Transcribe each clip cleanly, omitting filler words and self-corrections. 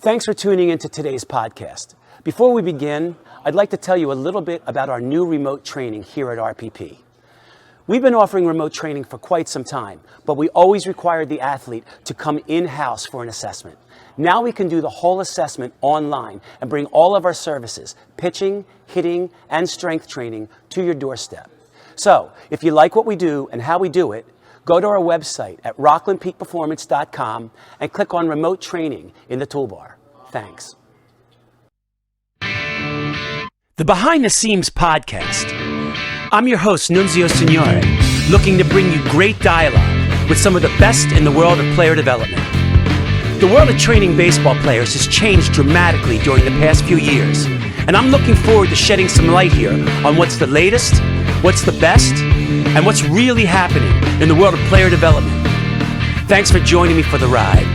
Thanks for tuning into today's podcast. Before we begin, I'd like to tell you a little bit about our new remote training here at RPP. We've been offering remote training for quite some time, but we always required the athlete to come in-house for an assessment. Now we can do the whole assessment online and bring all of our services, pitching, hitting, and strength training to your doorstep. So, if you like what we do and how we do it, go to our website at rocklandpeakperformance.com and click on Remote Training in the toolbar. Thanks. The Behind the Scenes podcast. I'm your host, Nunzio Signore, looking to bring you great dialogue with some of the best in the world of player development. The world of training baseball players has changed dramatically during the past few years, and I'm looking forward to shedding some light here on what's the latest, what's the best, and what's really happening in the world of player development. Thanks for joining me for the ride.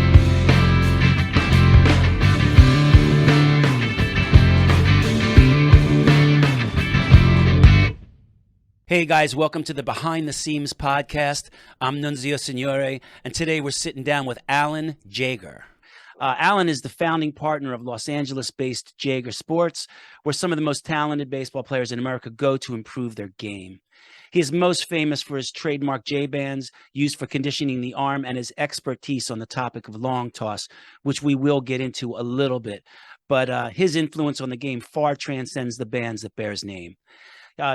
Hey guys, welcome to the Behind the Scenes podcast. I'm Nunzio Signore, and today we're sitting down with Alan Jaeger. Alan is the founding partner of Los Angeles-based Jaeger Sports, where some of the most talented baseball players in America go to improve their game. He is most famous for his trademark J-bands used for conditioning the arm and his expertise on the topic of long toss, which we will get into a little bit. But his influence on the game far transcends the bands that bear his name.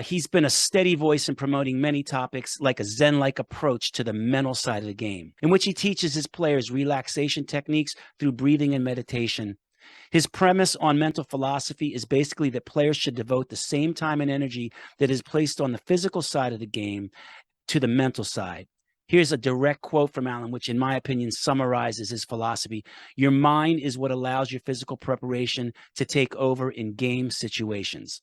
He's been a steady voice in promoting many topics like a Zen-like approach to the mental side of the game, in which he teaches his players relaxation techniques through breathing and meditation. His premise on mental philosophy is basically that players should devote the same time and energy that is placed on the physical side of the game to the mental side. Here's a direct quote from Alan, which in my opinion summarizes his philosophy. Your mind is what allows your physical preparation to take over in game situations.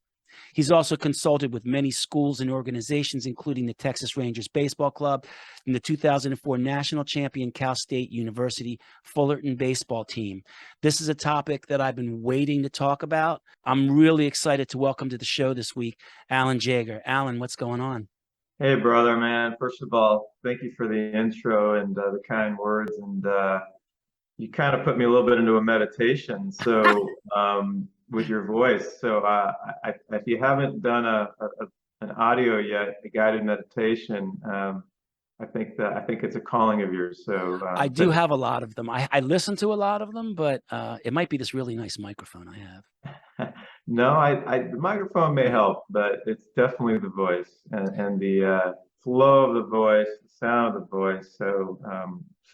He's also consulted with many schools and organizations, including the Texas Rangers Baseball Club and the 2004 national champion Cal State University Fullerton baseball team. This is a topic that I've been waiting to talk about. I'm really excited to welcome to the show this week, Alan Jaeger. Alan, what's going on? Hey, brother, man. First of all, thank you for the intro and the kind words. And you kind of put me a little bit into a meditation. So, with your voice. So if you haven't done an audio yet, a guided meditation, I think it's a calling of yours. So I do have a lot of them. I listen to a lot of them, but it might be this really nice microphone I have. No, the microphone may help, but it's definitely the voice and the flow of the voice, the sound of the voice. So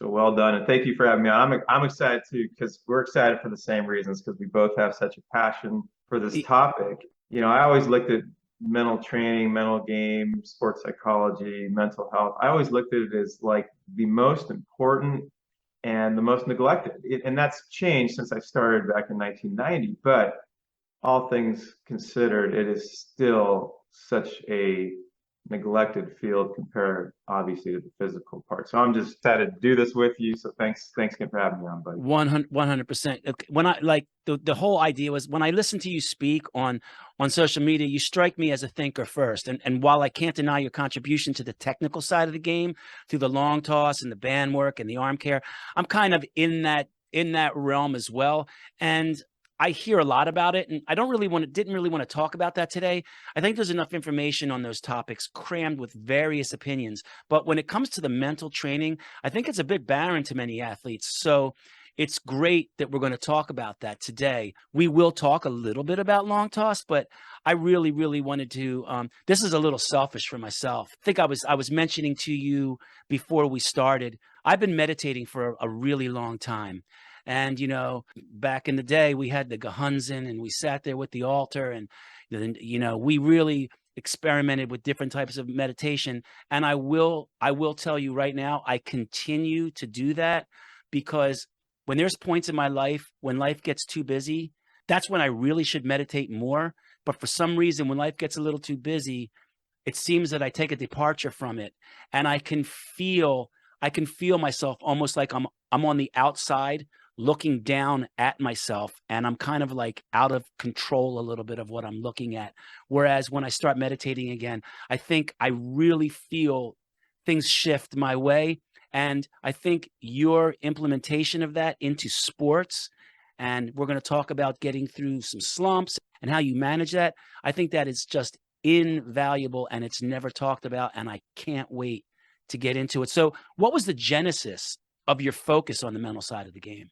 well done, and thank you for having me on. I'm excited too, because we're excited for the same reasons, because we both have such a passion for this topic. You know, I always looked at mental training, mental game, sports psychology, mental health. I always looked at it as like the most important and the most neglected. And that's changed since I started back in 1990. But all things considered, it is still such a neglected field compared obviously to the physical part. So I'm just excited to do this with you. So thanks again for having me on, buddy. 100%. When I like the whole idea was, when I listen to you speak on social media, you strike me as a thinker first. And while I can't deny your contribution to the technical side of the game through the long toss and the band work and the arm care, I'm kind of in that realm as well. And I hear a lot about it, and I didn't really want to talk about that today. I think there's enough information on those topics crammed with various opinions. But when it comes to the mental training, I think it's a bit barren to many athletes. So it's great that we're going to talk about that today. We will talk a little bit about long toss, but I really, really wanted to, this is a little selfish for myself. I think I was mentioning to you before we started, I've been meditating for a really long time. And, you know, back in the day, we had the Gehunzen and we sat there with the altar and, you know, we really experimented with different types of meditation. And I will tell you right now, I continue to do that, because when there's points in my life, when life gets too busy, that's when I really should meditate more. But for some reason, when life gets a little too busy, it seems that I take a departure from it, and I can feel myself almost like I'm on the outside looking down at myself, and I'm kind of like out of control a little bit of what I'm looking at. Whereas when I start meditating again, I think I really feel things shift my way. And I think your implementation of that into sports And we're going to talk about getting through some slumps and how you manage that. I think that is just invaluable and it's never talked about. And I can't wait to get into it. So, what was the genesis of your focus on the mental side of the game?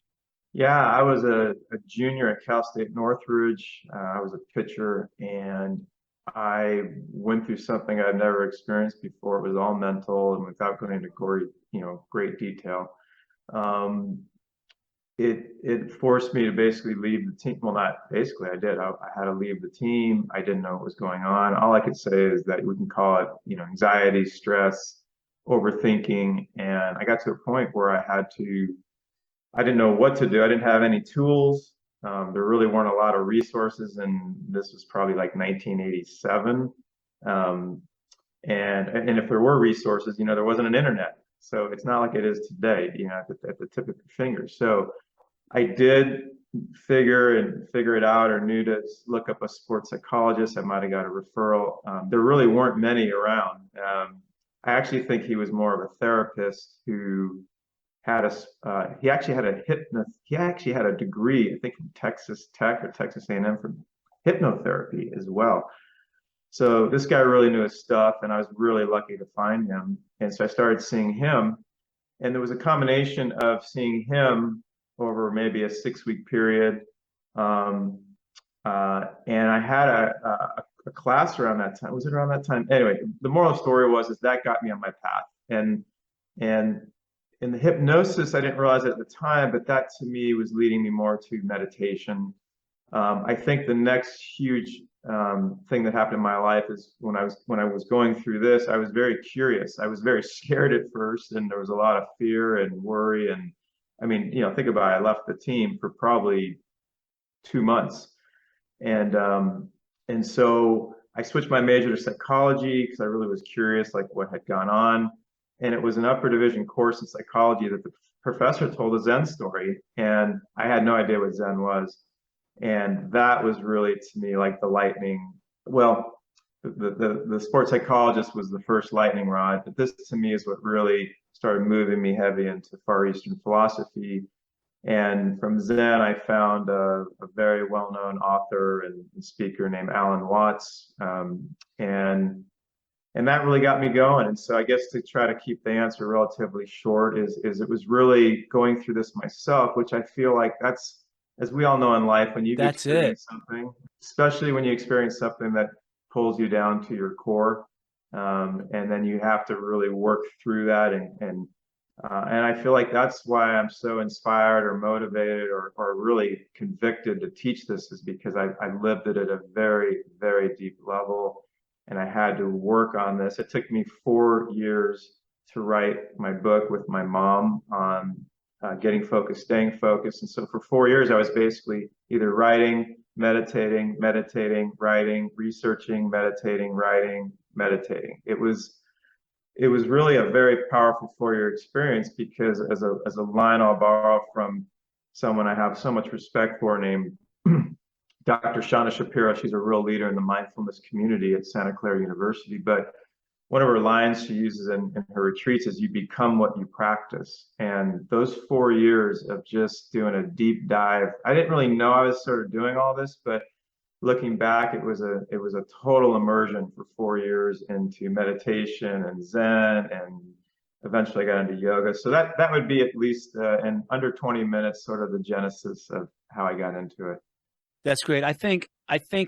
Yeah, I was a junior at Cal State Northridge. I was a pitcher, and I went through something I'd never experienced before. It was all mental, and without going into great detail, um, it forced me to basically leave the team. Well, not basically, I did. I had to leave the team. I didn't know what was going on. All I could say is that we can call it, anxiety, stress, overthinking, and I got to a point where I didn't know what to do. I didn't have any tools. There really weren't a lot of resources, and this was probably like 1987. Um, and if there were resources, there wasn't an internet, so it's not like it is today, at the tip of your fingers. So I did figure it out, or knew to look up a sports psychologist. I might have got a referral. There really weren't many around. I actually think he was more of a therapist who had he actually had he actually had a degree, I think from Texas Tech or Texas A&M, for hypnotherapy as well. So this guy really knew his stuff, and I was really lucky to find him. And so I started seeing him, and there was a combination of seeing him over maybe a 6-week period. And I had a class around that time. Was it around that time? Anyway, the moral of the story is that got me on my path. And in the hypnosis, I didn't realize it at the time, but that to me was leading me more to meditation. I think the next huge thing that happened in my life is when I was going through this, I was very curious. I was very scared at first, and there was a lot of fear and worry. And I mean, think about it. I left the team for probably 2 months, and so I switched my major to psychology because I really was curious, like what had gone on. And it was an upper division course in psychology that the professor told a Zen story, and I had no idea what Zen was. And that was really, to me, like the lightning. Well, the sports psychologist was the first lightning rod, but this to me is what really started moving me heavy into Far Eastern philosophy. And from Zen, I found a very well-known author and speaker named Alan Watts, and that really got me going. And so I guess to try to keep the answer relatively short is it was really going through this myself, which I feel like that's, as we all know in life, when you've That's it. experienced something, especially when you experience something that pulls you down to your core, and then you have to really work through that. And I feel like that's why I'm so inspired or motivated or really convicted to teach this, is because I lived it at a very, very deep level. And I had to work on this. It took me 4 years to write my book with my mom on getting focused, staying focused. And so for 4 years, I was basically either writing, meditating, writing, researching, meditating, writing, meditating. It was really a very powerful 4-year experience, because as a line I'll borrow from someone I have so much respect for, named Dr. Shauna Shapiro. She's a real leader in the mindfulness community at Santa Clara University. But one of her lines she uses in her retreats is, "You become what you practice." And those 4 years of just doing a deep dive, I didn't really know I was sort of doing all this, but looking back, it was a total immersion for 4 years into meditation and Zen, and eventually I got into yoga. So that would be, at least in under 20 minutes, sort of the genesis of how I got into it. That's great. I think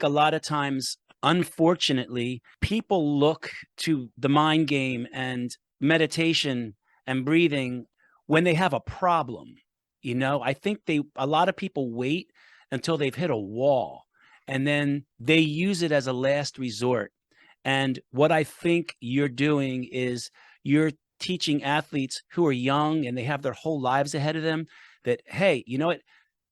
a lot of times, unfortunately, people look to the mind game and meditation and breathing when they have a problem. I think a lot of people wait until they've hit a wall, and then they use it as a last resort. And what I think you're doing is you're teaching athletes who are young and they have their whole lives ahead of them that, hey, you know what?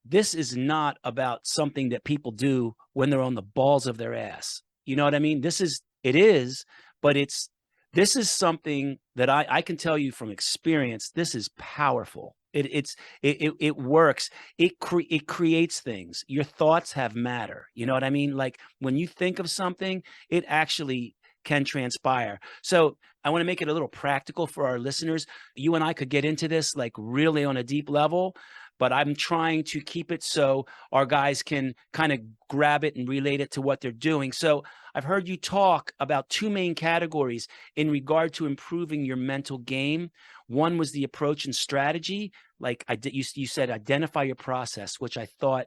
This is not about something that people do when they're on the balls of their ass. You know what I mean? It is, but this is something that I can tell you from experience. This is powerful. It works. It creates things. Your thoughts have matter. You know what I mean? Like when you think of something, it actually can transpire. So I want to make it a little practical for our listeners. You and I could get into this like really on a deep level, but I'm trying to keep it so our guys can kind of grab it and relate it to what they're doing. So I've heard you talk about two main categories in regard to improving your mental game. One was the approach and strategy. Like you said, identify your process, which I thought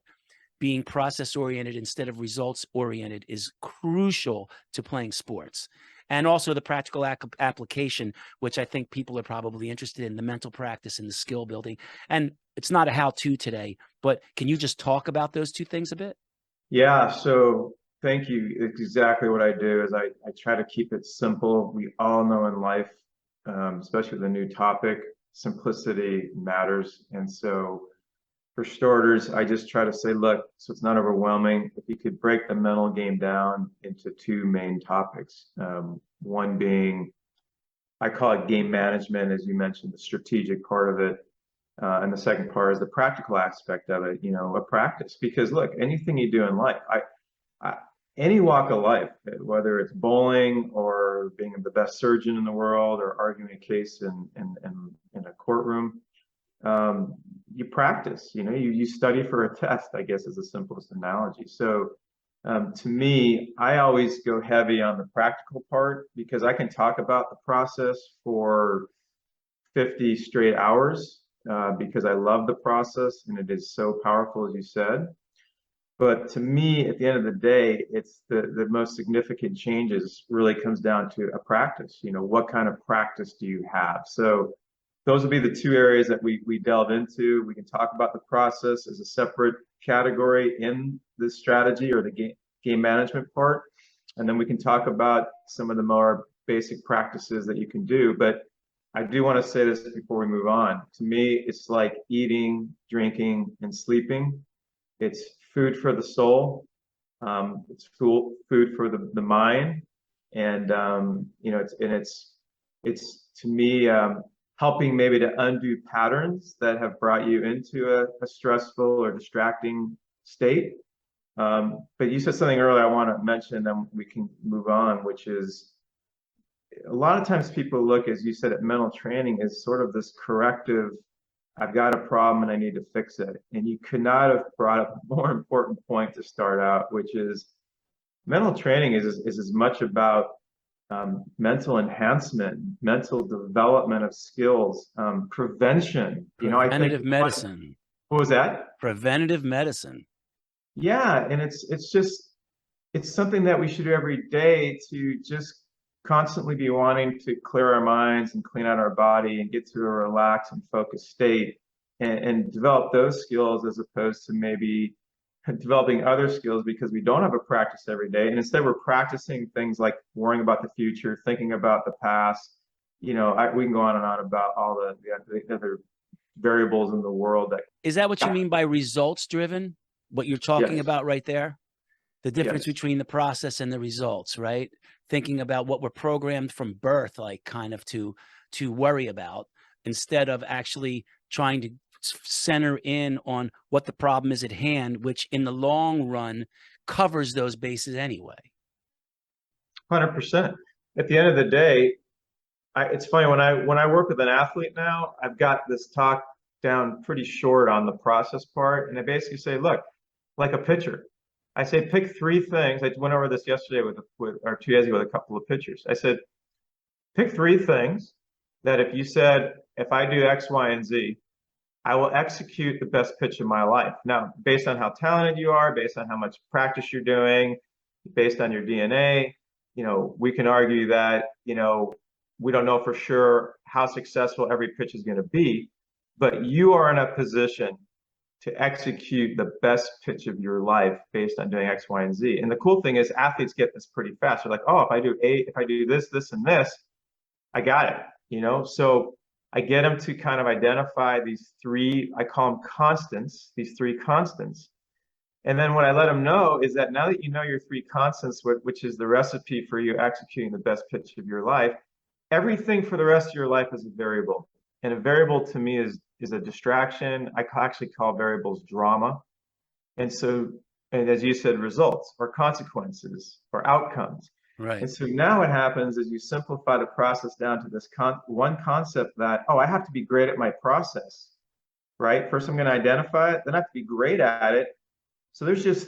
being process oriented instead of results oriented is crucial to playing sports. And also the practical application, which I think people are probably interested in, the mental practice and the skill building. And it's not a how-to today, but can you just talk about those two things a bit? Yeah, so thank you. It's exactly what I do is I try to keep it simple. We all know in life, especially with a new topic, simplicity matters. And so for starters, I just try to say, look, so it's not overwhelming. If you could break the mental game down into two main topics, one being, I call it game management, as you mentioned, the strategic part of it. And the second part is the practical aspect of it, a practice. Because look, anything you do in life, I any walk of life, whether it's bowling or being the best surgeon in the world or arguing a case in a courtroom, you practice. You study for a test, I guess, is the simplest analogy. So to me, I always go heavy on the practical part because I can talk about the process for 50 straight hours because I love the process and it is so powerful, as you said. But to me, at the end of the day, it's the most significant changes really comes down to a practice. What kind of practice do you have? So those would be the two areas that we delve into. We can talk about the process as a separate category in the strategy or the game management part. And then we can talk about some of the more basic practices that you can do. But I do want to say this before we move on. To me, it's like eating, drinking, and sleeping. It's food for the soul. It's food for the mind, and it's to me helping maybe to undo patterns that have brought you into a stressful or distracting state. But you said something earlier I want to mention, then we can move on, which is a lot of times people look, as you said, at mental training as sort of this corrective. I've got a problem and I need to fix it. And you could not have brought up a more important point to start out, which is mental training is as much about mental enhancement, mental development of skills, prevention. I think Preventative medicine. what was that? Preventative medicine. Yeah, and it's something that we should do every day to just constantly be wanting to clear our minds and clean out our body and get to a relaxed and focused state and develop those skills as opposed to maybe developing other skills because we don't have a practice every day. And instead we're practicing things like worrying about the future, thinking about the past. We can go on and on about all the other variables in the world that. Is that what you mean by results driven? What you're talking Yes. about right there? The difference Yes. between the process and the results, right? Thinking about what we're programmed from birth, like kind of to worry about, instead of actually trying to center in on what the problem is at hand, which in the long run covers those bases anyway. 100%. At the end of the day, it's funny when I work with an athlete now, I've got this talk down pretty short on the process part, and I basically say, look, like a pitcher, I say pick three things. I went over this yesterday or 2 days ago with a couple of pitchers. I said, pick three things that if you said, if I do X, Y, and Z, I will execute the best pitch of my life. Now, based on how talented you are, based on how much practice you're doing, based on your DNA, we can argue that, we don't know for sure how successful every pitch is going to be, but you are in a position to execute the best pitch of your life based on doing X, Y, and Z. And the cool thing is athletes get this pretty fast. They're like, oh, if I do this, this, and this, I got it, So I get them to kind of identify these three, I call them constants, these three constants. And then what I let them know is that now that you know your three constants, which is the recipe for you executing the best pitch of your life, everything for the rest of your life is a variable. And a variable to me is a distraction. I actually call variables drama. And as you said, results or consequences or outcomes. Right. And so now what happens is you simplify the process down to this one concept that, oh, I have to be great at my process. right? First, I'm going to identify it, then I have to be great at it. So there's just,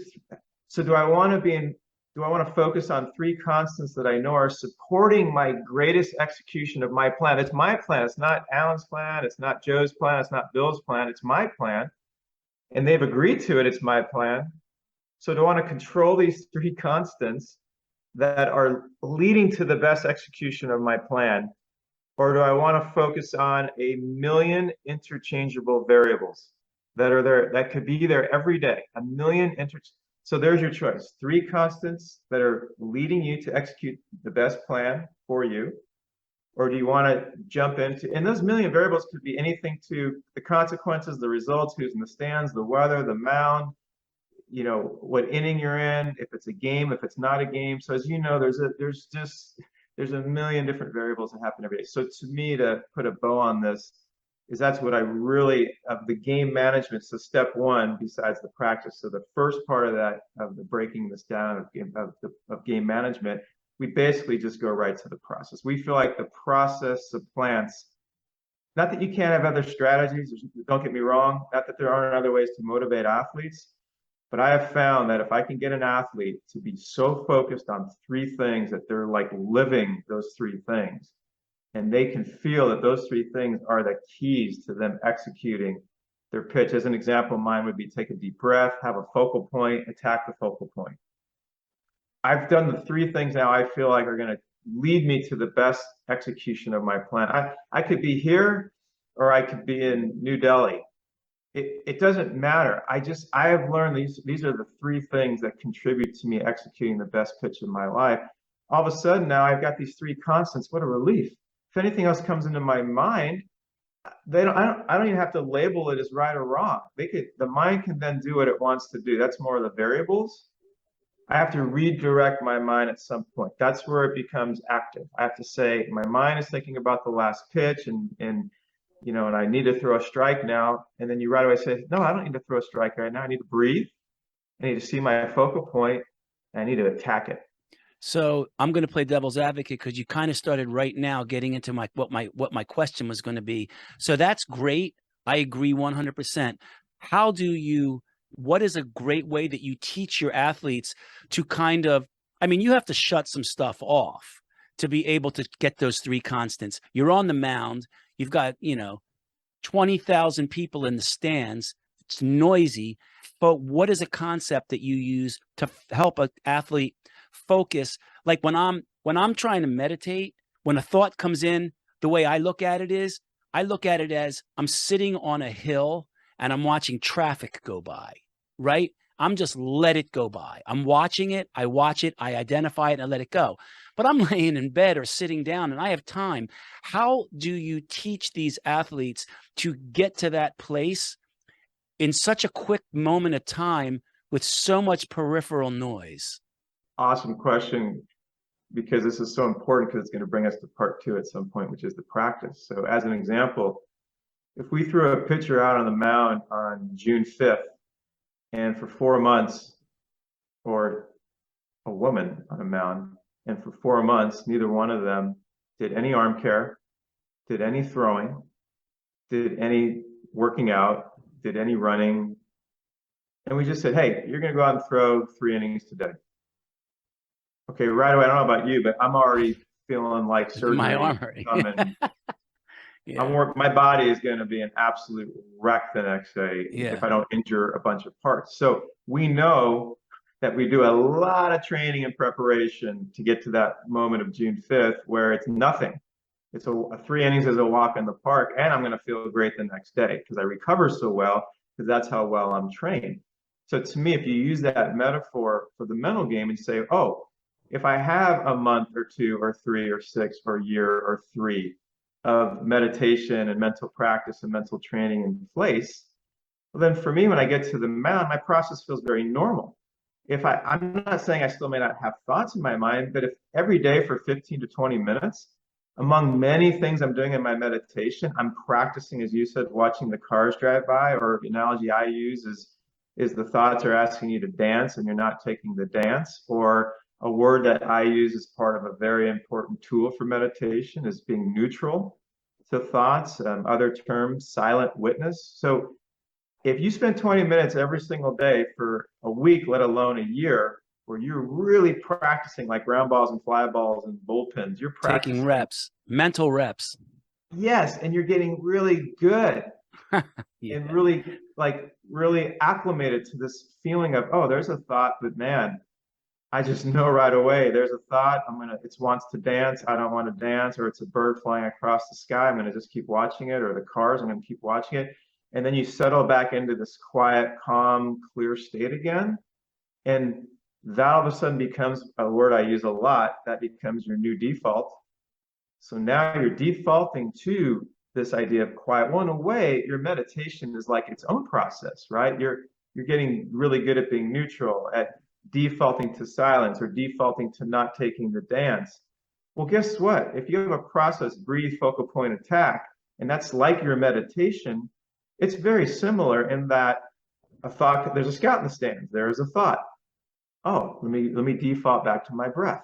so do I want to be in, do I want to focus on three constants that I know are supporting my greatest execution of my plan? It's my plan. It's not Alan's plan. It's not Joe's plan. It's not Bill's plan. It's my plan. And they've agreed to it. It's my plan. So do I want to control these three constants that are leading to the best execution of my plan? Or do I want to focus on a million interchangeable variables that are there, that could be there every day, a million so there's your choice. Three constants that are leading you to execute the best plan for you. Or do you want to jump into, and those million variables could be anything to the consequences, the results, who's in the stands, the weather, the mound, you know, what inning you're in, if it's a game, if it's not a game. So as you know, there's a million different variables that happen every day. So to me, to put a bow on this, is that's what I really, of the game management. So step one, besides the practice. So the first part of that, of the breaking this down of game management, we basically just go right to the process. We feel like the process supplants, not that you can't have other strategies, don't get me wrong, not that there aren't other ways to motivate athletes, but I have found that if I can get an athlete to be so focused on three things that they're like living those three things, and they can feel that those three things are the keys to them executing their pitch. As an example, mine would be take a deep breath, have a focal point, attack the focal point. I've done the three things now I feel like are going to lead me to the best execution of my plan. I could be here or I could be in New Delhi. It doesn't matter. I have learned these are the three things that contribute to me executing the best pitch of my life. All of a sudden now I've got these three constants. What a relief. If anything else comes into my mind, I don't even have to label it as right or wrong. The mind can then do what it wants to do. That's more of the variables. I have to redirect my mind at some point. That's where it becomes active. I have to say, my mind is thinking about the last pitch and you know, and I need to throw a strike now. And then you right away say, no, I don't need to throw a strike right now. I need to breathe. I need to see my focal point. And I need to attack it. So I'm going to play devil's advocate because you kind of started right now getting into what my question was going to be. So that's great. I agree 100%. How do you, what is a great way that you teach your athletes to kind of, I mean, you have to shut some stuff off to be able to get those three constants. You're on the mound. You've got, 20,000 people in the stands. It's noisy. But what is a concept that you use to help an athlete focus? Like when I'm trying to meditate, when a thought comes in, the way I look at it is, I look at it as I'm sitting on a hill and I'm watching traffic go by, right? I'm just let it go by. I'm watching it. I watch it. I identify it and I let it go. But I'm laying in bed or sitting down and I have time. How do you teach these athletes to get to that place in such a quick moment of time with so much peripheral noise? Awesome question, because this is so important because it's going to bring us to part two at some point, which is the practice. So as an example, if we threw a pitcher out on the mound on June 5th and for 4 months, or a woman on a mound, and for 4 months, neither one of them did any arm care, did any throwing, did any working out, did any running. And we just said, hey, you're going to go out and throw 3 innings today. Okay, right away, I don't know about you, but I'm already feeling like surgery My arm coming. Yeah. My body is going to be an absolute wreck the next day if I don't injure a bunch of parts. So we know that we do a lot of training and preparation to get to that moment of June 5th where it's nothing. It's a 3 innings is a walk in the park, and I'm going to feel great the next day because I recover so well because that's how well I'm trained. So to me, if you use that metaphor for the mental game and say, oh, if I have a month or 2 or 3 or 6 or a year or 3 of meditation and mental practice and mental training in place, well, then for me, when I get to the mound, my process feels very normal. I'm not saying I still may not have thoughts in my mind, but if every day for 15 to 20 minutes, among many things I'm doing in my meditation, I'm practicing, as you said, watching the cars drive by, or the analogy I use is the thoughts are asking you to dance and you're not taking the dance, or a word that I use as part of a very important tool for meditation is being neutral. to thoughts, other terms, silent witness. So if you spend 20 minutes every single day for a week, let alone a year, where you're really practicing like ground balls and fly balls and bullpens, you're Taking practicing. reps, mental reps. Yes, and you're getting really good Yeah. and really acclimated to this feeling of, oh, there's a thought, but man, I just know right away. There's a thought. It wants to dance. I don't want to dance, or it's a bird flying across the sky. I'm gonna just keep watching it, or the cars. I'm gonna keep watching it, and then you settle back into this quiet, calm, clear state again, and that all of a sudden becomes a word I use a lot. That becomes your new default. So now you're defaulting to this idea of quiet. Well, in a way, your meditation is like its own process, right? You're getting really good at being neutral, at defaulting to silence or defaulting to not taking the dance. Well, guess what? If you have a process, breathe, focal point, attack, and that's like your meditation, it's very similar in that a thought, there's a scout in the stands, there is a thought. Oh, let me default back to my breath,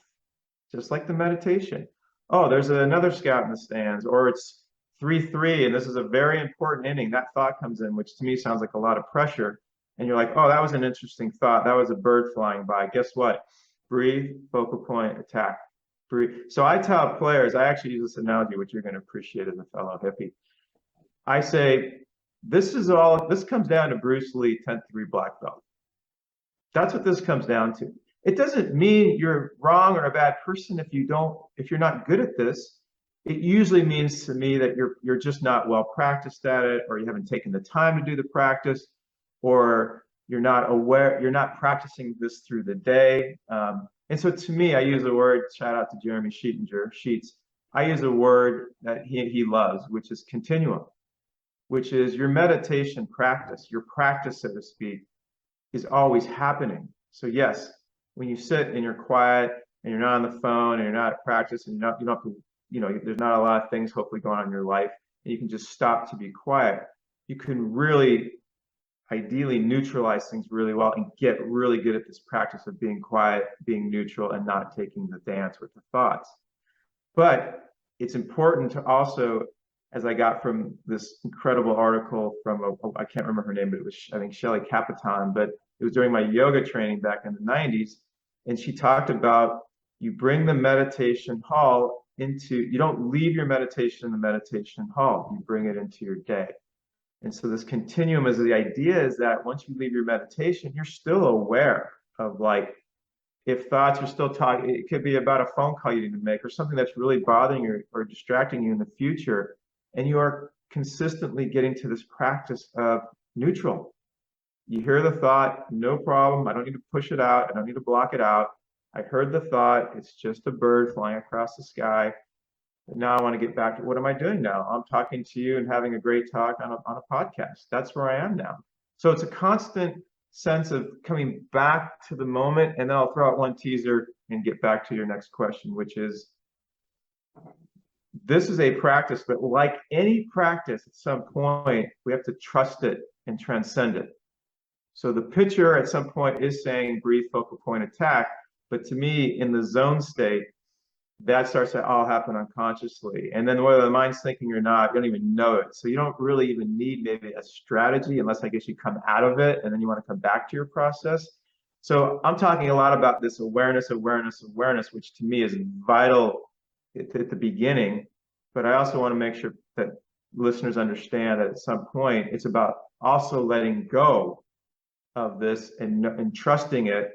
just like the meditation. Oh, there's another scout in the stands, or it's 3-3, and this is a very important inning. That thought comes in, which to me sounds like a lot of pressure. And you're like, oh, that was an interesting thought. That was a bird flying by. Guess what? Breathe, focal point, attack. Breathe. So I tell players, I actually use this analogy, which you're going to appreciate as a fellow hippie. I say, this comes down to Bruce Lee, 10th degree black belt. That's what this comes down to. It doesn't mean you're wrong or a bad person if you're not good at this. It usually means to me that you're just not well practiced at it, or you haven't taken the time to do the practice, or you're not practicing this through the day. And so to me, I use a word, shout out to Jeremy Sheets. I use a word that he loves, which is continuum, which is your meditation practice, your practice, so to speak, is always happening. So yes, when you sit and you're quiet and you're not on the phone and you're not at practice and you don't have to, there's not a lot of things hopefully going on in your life, and you can just stop to be quiet, you can really ideally neutralize things really well and get really good at this practice of being quiet, being neutral, and not taking the dance with the thoughts. But it's important to also, as I got from this incredible article from, I can't remember her name, but it was, I think, Shelley Capitan, but it was during my yoga training back in the 90s. And she talked about you bring the meditation hall you don't leave your meditation in the meditation hall, you bring it into your day. And so this continuum is the idea is that once you leave your meditation, you're still aware of like, if thoughts are still talking, it could be about a phone call you need to make or something that's really bothering you or distracting you in the future. And you are consistently getting to this practice of neutral. You hear the thought, no problem. I don't need to push it out. I don't need to block it out. I heard the thought. It's just a bird flying across the sky. But now I want to get back to what am I doing now? I'm talking to you and having a great talk on a podcast. That's where I am now. So it's a constant sense of coming back to the moment. And then I'll throw out one teaser and get back to your next question, which is, this is a practice, but like any practice, at some point, we have to trust it and transcend it. So the pitcher at some point is saying breathe, focal point, attack. But to me, in the zone state, that starts to all happen unconsciously. And then whether the mind's thinking or not, you don't even know it. So you don't really even need maybe a strategy unless I guess you come out of it and then you want to come back to your process. So I'm talking a lot about this awareness, which to me is vital at the beginning. But I also want to make sure that listeners understand that at some point, it's about also letting go of this and trusting it,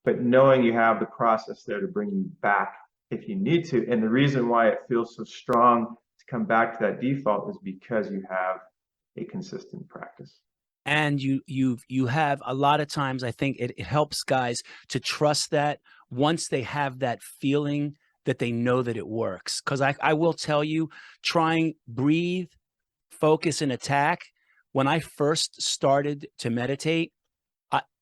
but knowing you have the process there to bring you back if you need to. And the reason why it feels so strong to come back to that default is because you have a consistent practice. And you have a lot of times, I think it helps guys to trust that once they have that feeling that they know that it works. Because I will tell you, trying breathe, focus, and attack, when I first started to meditate,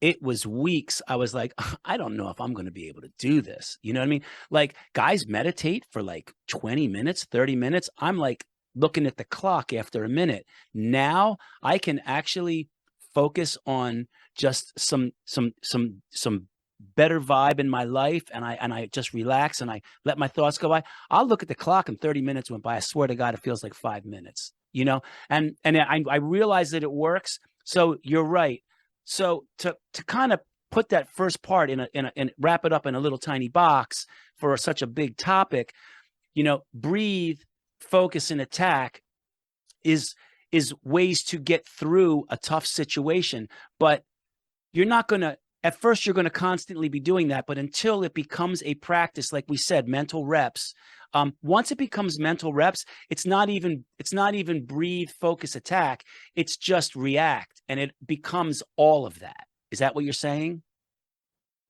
it was weeks. I was like, I don't know if I'm going to be able to do this. You know what I mean? Like guys meditate for like 20 minutes, 30 minutes. I'm like looking at the clock after a minute. Now I can actually focus on just some better vibe in my life, and I just relax and I let my thoughts go by, I'll look at the clock and 30 minutes went by. I swear to God, it feels like 5 minutes, and I realize that it works. So you're right. So to kind of put that first part and wrap it up in a little tiny box for such a big topic, breathe, focus, and attack is ways to get through a tough situation. But you're not going to, at first you're going to constantly be doing that, but until it becomes a practice, like we said, mental reps. Once it becomes mental reps, it's not even breathe, focus, attack. It's just react, and it becomes all of that. Is that what you're saying?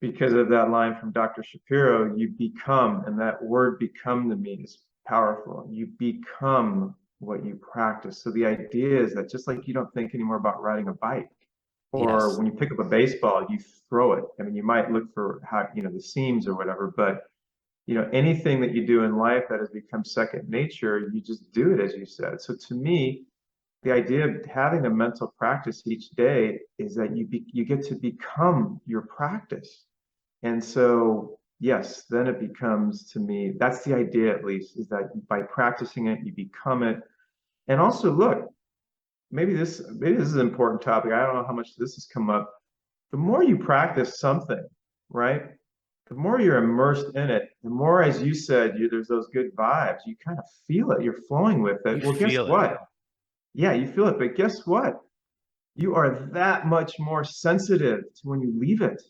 Because of that line from Dr. Shapiro, you become, and that word become to me is powerful. You become what you practice. So the idea is that just like you don't think anymore about riding a bike, or Yes. when you pick up a baseball, you throw it. I mean, you might look for how, the seams or whatever, but anything that you do in life that has become second nature, you just do it, as you said. So to me, the idea of having a mental practice each day is that you get to become your practice. And so, yes, then it becomes, to me, that's the idea, at least, is that by practicing it, you become it. And also, look, maybe this is an important topic. I don't know how much this has come up. The more you practice something, right? The more you're immersed in it, the more, as you said, there's those good vibes. You kind of feel it. You're flowing with it. You Well, guess feel it. what? Yeah, you feel it. But guess what? You are that much more sensitive to when you leave it.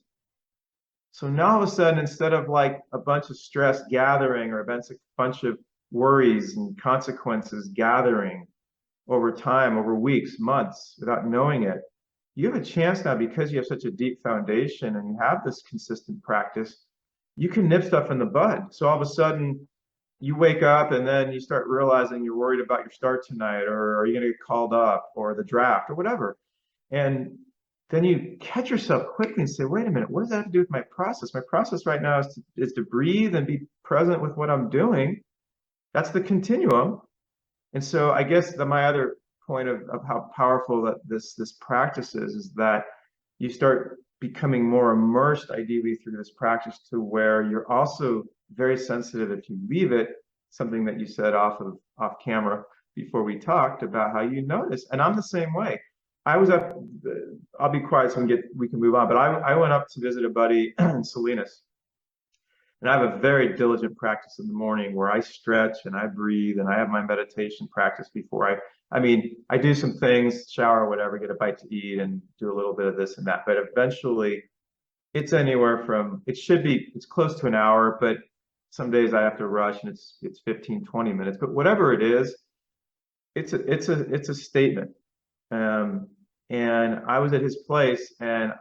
So now all of a sudden, instead of like a bunch of stress gathering or a bunch of worries and consequences gathering over time, over weeks, months, without knowing it, you have a chance now, because you have such a deep foundation and you have this consistent practice, you can nip stuff in the bud. So all of a sudden, you wake up and then you start realizing you're worried about your start tonight, or are you going to get called up, or the draft, or whatever. And then you catch yourself quickly and say, wait a minute, what does that have to do with my process? My process right now is to breathe and be present with what I'm doing. That's the continuum. And so I guess my other point of how powerful that this practice is that you start becoming more immersed, ideally through this practice, to where you're also very sensitive if you leave it, something that you said off camera before we talked about how you notice. And I'm the same way. I was up, I'll be quiet so we can move on, but I went up to visit a buddy in Salinas. And I have a very diligent practice in the morning where I stretch and I breathe and I have my meditation practice before I do some things, shower, whatever, get a bite to eat and do a little bit of this and that. But eventually it's it's close to an hour, but some days I have to rush and it's 15, 20 minutes. But whatever it is, it's a statement. And I was at his place, and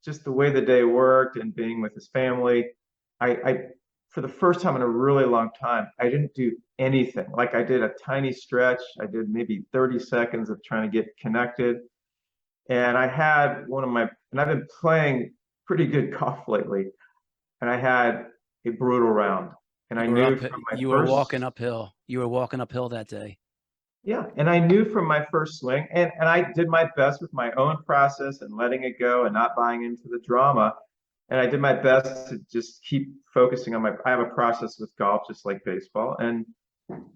just the way the day worked and being with his family, I for the first time in a really long time, I didn't do anything. Like, I did a tiny stretch. I did maybe 30 seconds of trying to get connected. And I've been playing pretty good golf lately. And I had a brutal round. And I knew from my You were walking first, uphill. You were walking uphill that day. yeah, and I knew from my first swing, and I did my best with my own process and letting it go and not buying into the drama. And I did my best to just keep focusing on I have a process with golf, just like baseball.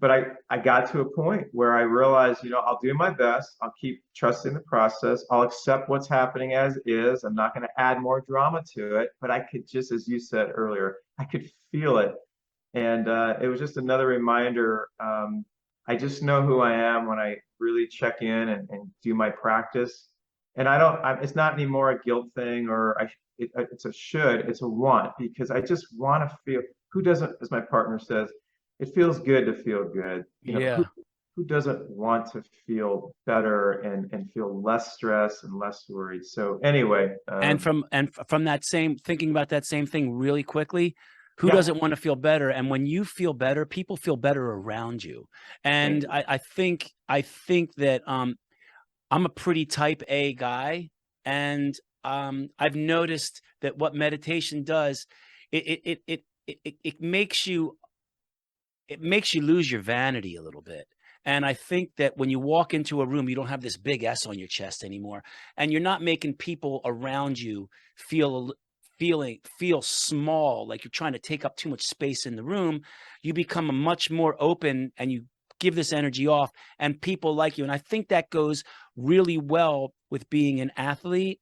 But I got to a point where I realized, I'll do my best. I'll keep trusting the process. I'll accept what's happening as is. I'm not going to add more drama to it. But I could just, as you said earlier, I could feel it. And it was just another reminder. I just know who I am when I really check in and do my practice. And it's not anymore a guilt thing, or it's a should, it's a want, because I just want to feel, who doesn't, as my partner says, it feels good to feel good. Yeah. Who doesn't want to feel better and feel less stress and less worried? So anyway, And from that same, thinking about that same thing really quickly, who yeah, doesn't want to feel better? And when you feel better, people feel better around you. And thank you. I think that I'm a pretty type A guy, and I've noticed that what meditation does, it makes you lose your vanity a little bit. And I think that when you walk into a room, you don't have this big S on your chest anymore, and you're not making people around you feel feel small, like you're trying to take up too much space in the room, you become a much more open and you give this energy off and people like you. And I think that goes really well with being an athlete,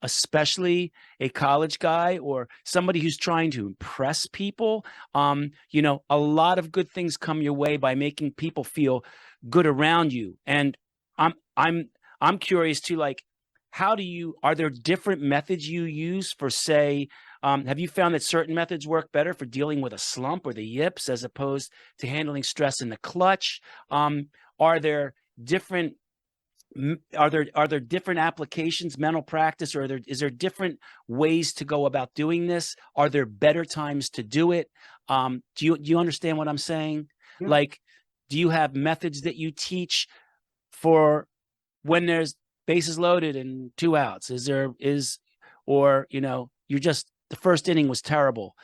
especially a college guy or somebody who's trying to impress people. A lot of good things come your way by making people feel good around you. And I'm I'm I'm curious too, like, are there different methods you use for, say, have you found that certain methods work better for dealing with a slump or the yips as opposed to handling stress in the clutch? Are there different are there different applications, mental practice, or is there different ways to go about doing this? Are there better times to do it? Do you understand what I'm saying? Yeah. Like, do you have methods that you teach for when there's bases loaded and 2 outs? Or you're just, the first inning was terrible.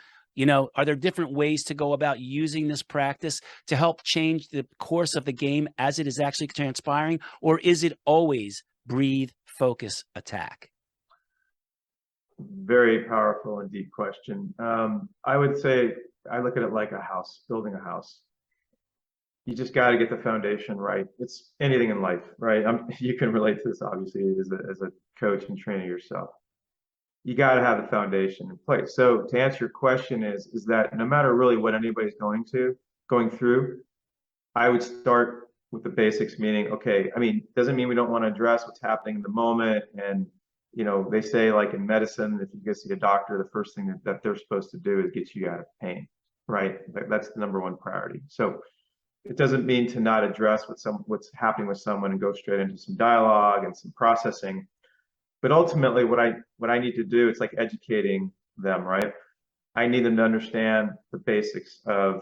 Are there different ways to go about using this practice to help change the course of the game as it is actually transpiring? Or is it always breathe, focus, attack? Very powerful and deep question. I would say I look at it like a house, building a house. You just got to get the foundation right. It's anything in life, right? You can relate to this obviously as a coach and trainer yourself. You got to have the foundation in place. So to answer your question is that no matter really what anybody's going through, I would start with the basics, meaning, okay, I mean, doesn't mean we don't want to address what's happening in the moment. And, they say like in medicine, if you go see a doctor, the first thing that they're supposed to do is get you out of pain, right? That's the number one priority. So it doesn't mean to not address what's happening with someone and go straight into some dialogue and some processing. But ultimately, what I need to do, it's like educating them, right? I need them to understand the basics of,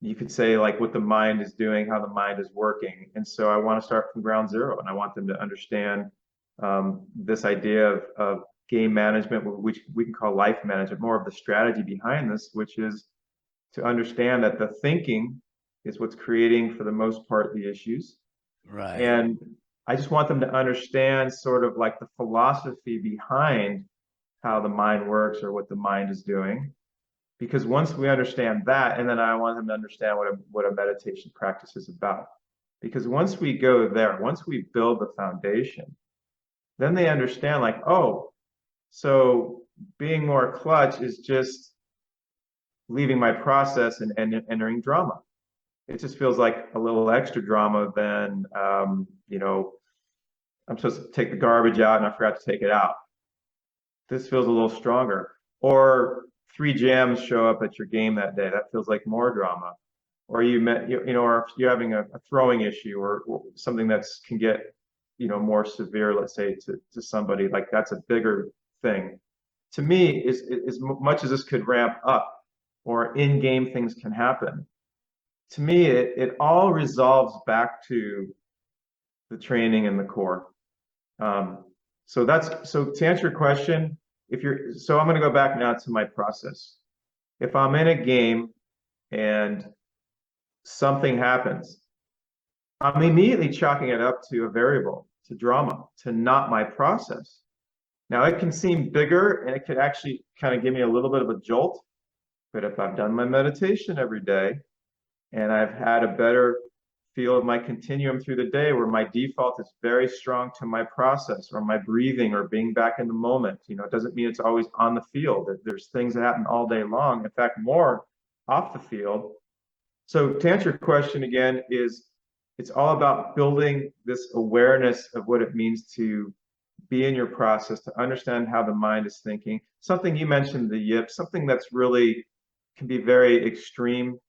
you could say, like what the mind is doing, how the mind is working. And so I want to start from ground zero, and I want them to understand this idea of game management, which we can call life management, more of the strategy behind this, which is to understand that the thinking is what's creating, for the most part, the issues. Right. And I just want them to understand sort of like the philosophy behind how the mind works or what the mind is doing. Because once we understand that, and then I want them to understand what a meditation practice is about. Because once we go there, once we build the foundation, then they understand like, oh, so being more clutch is just leaving my process and entering drama. It just feels like a little extra drama than, I'm supposed to take the garbage out and I forgot to take it out. This feels a little stronger. Or 3 jams show up at your game that day. That feels like more drama. Or or if you're having a throwing issue or something that's can get, more severe, let's say to somebody, like that's a bigger thing. To me, is as much as this could ramp up or in-game things can happen, to me, it all resolves back to the training and the core. So to answer your question, so I'm going to go back now to my process. If I'm in a game and something happens, I'm immediately chalking it up to a variable, to drama, to not my process. Now it can seem bigger and it could actually kind of give me a little bit of a jolt, but if I've done my meditation every day and I've had a better feel of my continuum through the day where my default is very strong to my process or my breathing or being back in the moment. It doesn't mean it's always on the field. There's things that happen all day long. In fact, more off the field. So to answer your question again, it's all about building this awareness of what it means to be in your process, to understand how the mind is thinking. Something you mentioned, the yip, something that's really can be very extreme.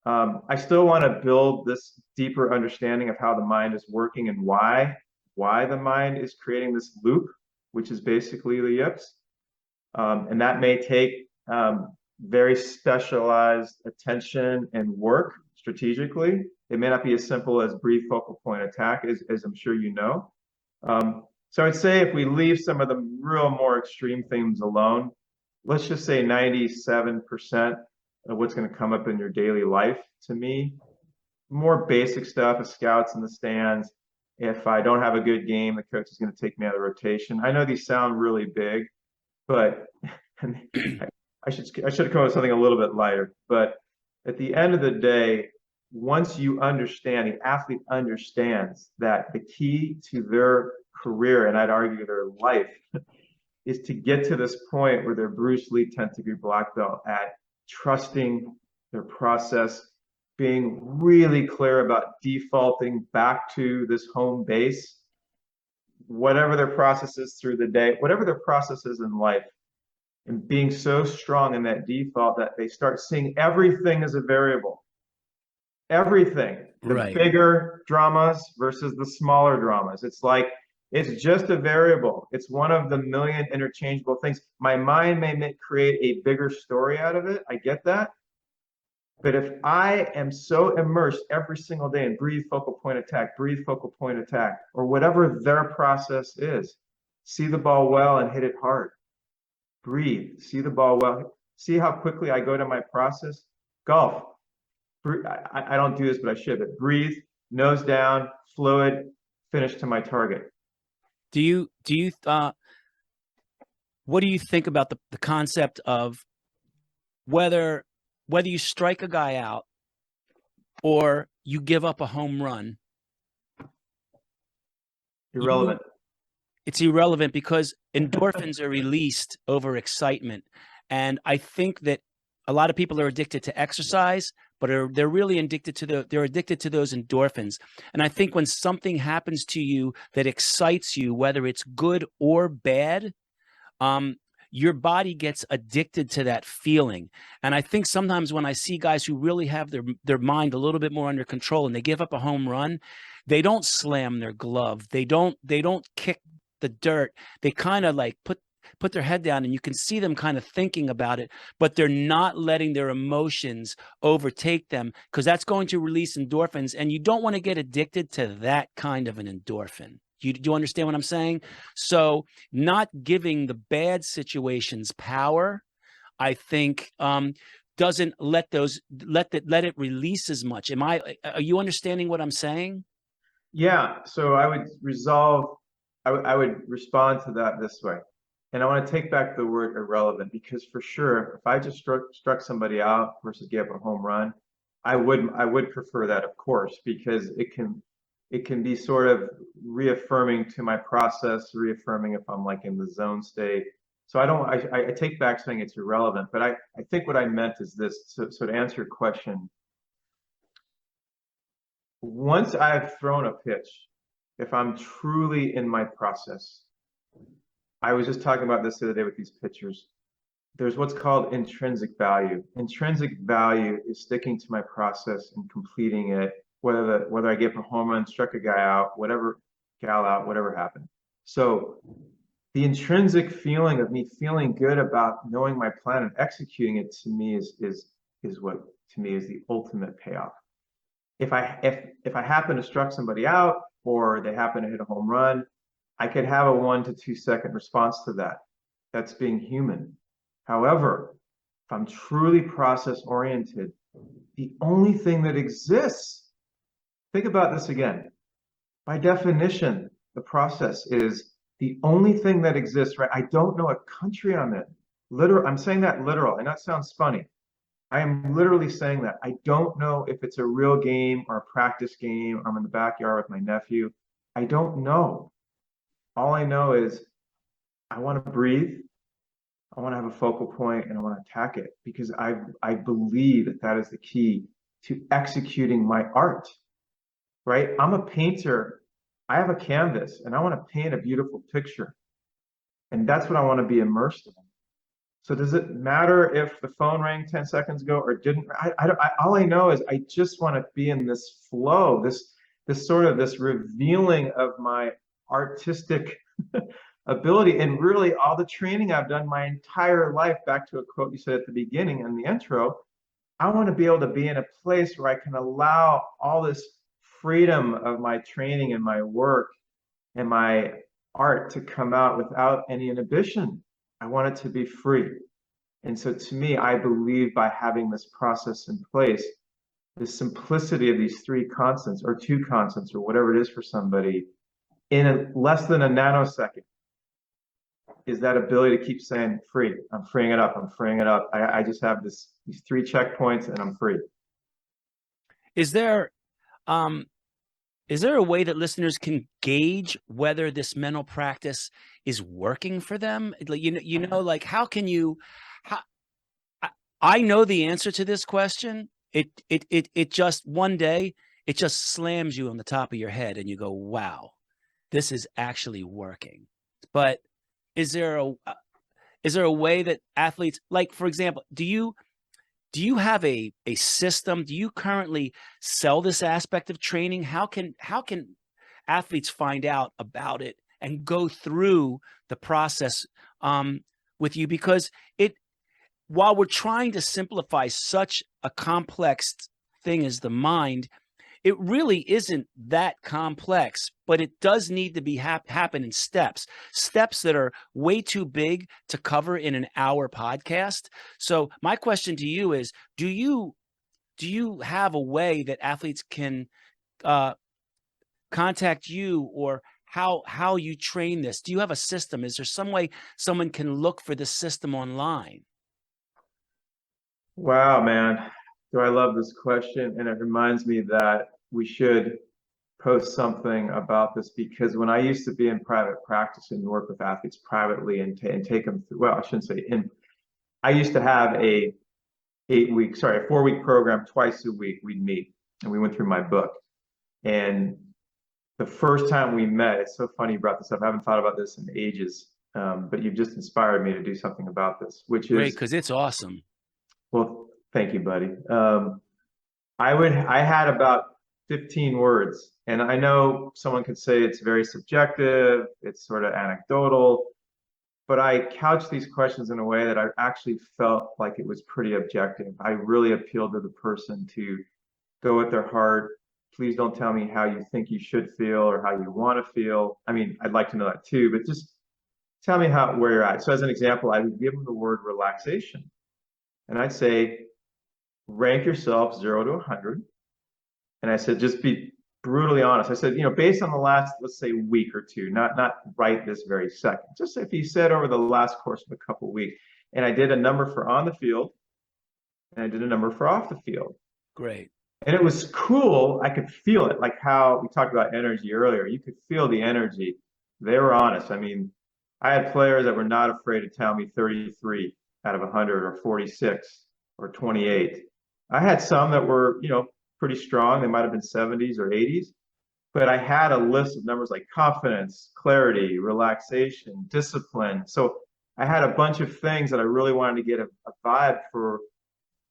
I still want to build this deeper understanding of how the mind is working and why the mind is creating this loop, which is basically the yips. And that may take very specialized attention and work strategically. It may not be as simple as brief focal point attack, as I'm sure you know. So I'd say if we leave some of the real more extreme things alone, let's just say 97% of what's going to come up in your daily life, to me, more basic stuff, as scouts in the stands. If I don't have a good game, the coach is going to take me out of the rotation. I know these sound really big, But I should have come up with something a little bit lighter. But at the end of the day, once you understand, the athlete understands that the key to their career, and I'd argue their life, is to get to this point where they're Bruce Lee 10th degree black belt at trusting their process, being really clear about defaulting back to this home base, whatever their process is through the day, whatever their process is in life, and being so strong in that default that they start seeing everything as a variable. Everything, the Right. bigger dramas versus the smaller dramas. It's like, it's just a variable. It's one of the million interchangeable things. My mind may create a bigger story out of it. I get that. But if I am so immersed every single day in breathe, focal point attack, breathe, focal point attack, or whatever their process is, see the ball well and hit it hard. Breathe, see the ball well. See how quickly I go to my process? Golf. I don't do this, but I should. But breathe, nose down, fluid, finish to my target. What do you think about the concept of whether you strike a guy out or you give up a home run? Irrelevant. It's irrelevant because endorphins are released over excitement. And I think that a lot of people are addicted to exercise, but they're really addicted to those endorphins. And I think when something happens to you that excites you, whether it's good or bad, your body gets addicted to that feeling. And I think sometimes when I see guys who really have their mind a little bit more under control and they give up a home run, they don't slam their glove. They don't kick the dirt. They kind of like put their head down, and you can see them kind of thinking about it, but they're not letting their emotions overtake them, because that's going to release endorphins, and you don't want to get addicted to that kind of an endorphin. Do you understand what I'm saying? So not giving the bad situations power, I think, doesn't let it release as much. Are you understanding what I'm saying? Yeah. So I would respond to that this way. And I want to take back the word irrelevant, because for sure, if I just struck somebody out versus gave up a home run, I would prefer that, of course, because it can be sort of reaffirming to my process, reaffirming if I'm like in the zone state. So I take back saying it's irrelevant, but I think what I meant is this. So to answer your question, once I've thrown a pitch, if I'm truly in my process, I was just talking about this the other day with these pitchers. There's what's called intrinsic value. Intrinsic value is sticking to my process and completing it, whether I get a home run, struck a guy out, whatever happened. So the intrinsic feeling of me feeling good about knowing my plan and executing it, to me is what to me is the ultimate payoff. If I happen to struck somebody out or they happen to hit a home run, I could have a 1 to 2 second response to that. That's being human. However, if I'm truly process oriented, the only thing that exists, think about this again. By definition, the process is the only thing that exists, right? I don't know a country I'm in. I'm saying that literal. I know it sounds funny. I am literally saying that. I don't know if it's a real game or a practice game, or I'm in the backyard with my nephew. I don't know. All I know is I want to breathe, I want to have a focal point, and I want to attack it, because I believe that is the key to executing my art, right? I'm a painter. I have a canvas and I want to paint a beautiful picture. And that's what I want to be immersed in. So does it matter if the phone rang 10 seconds ago or didn't? All I know is I just want to be in this flow, this revealing of my artistic ability. And really all the training I've done my entire life, back to a quote you said at the beginning in the intro, I want to be able to be in a place where I can allow all this freedom of my training and my work and my art to come out without any inhibition. I want it to be free. And so to me, I believe by having this process in place, the simplicity of these 3 constants or 2 constants or whatever it is for somebody, in less than a nanosecond, is that ability to keep saying free. I'm freeing it up. I'm freeing it up. I just have these 3 checkpoints and I'm free. Is there um is there a way that listeners can gauge whether this mental practice is working for them? Like, like how can you how I, I know the answer to this question. It just one day it just slams you on the top of your head and you go, wow, this is actually working. But is there a is there a way that athletes, like for example, do you have a system? Do you currently sell this aspect of training? How can athletes find out about it and go through the process with you? Because it while we're trying to simplify such a complex thing as the mind, it really isn't that complex, but it does need to be happen in steps that are way too big to cover in an hour podcast. So my question to you is, do you have a way that athletes can uh, contact you, or how you train this? Do you have a system? Is there some way someone can look for the system online? Wow, man. Do I love this question? And it reminds me that we should post something about this, because when I used to be in private practice and work with athletes privately and take them through, well, I shouldn't say in, I used to have a 4-week program. Twice a week we'd meet and we went through my book. And the first time we met, it's so funny you brought this up. I haven't thought about this in ages, but you've just inspired me to do something about this, which Great, is, because it's awesome. well, thank you, buddy. I had about 15 words, and I know someone could say it's very subjective, it's sort of anecdotal, but I couched these questions in a way that I actually felt like it was pretty objective. I really appealed to the person to go with their heart. Please don't tell me how you think you should feel or how you want to feel. I mean, I'd like to know that too, but just tell me where you're at. So as an example, I would give them the word relaxation, and I'd say, rank yourself 0 to 100. And I said, just be brutally honest. I said, based on the last, let's say, week or two, not right this very second. Just if you said over the last course of a couple of weeks. And I did a number for on the field, and I did a number for off the field. Great. And it was cool. I could feel it, like how we talked about energy earlier. You could feel the energy. They were honest. I mean, I had players that were not afraid to tell me 33 out of 100 or 46 or 28. I had some that were, pretty strong. They might have been 70s or 80s, but I had a list of numbers like confidence, clarity, relaxation, discipline. So I had a bunch of things that I really wanted to get a vibe for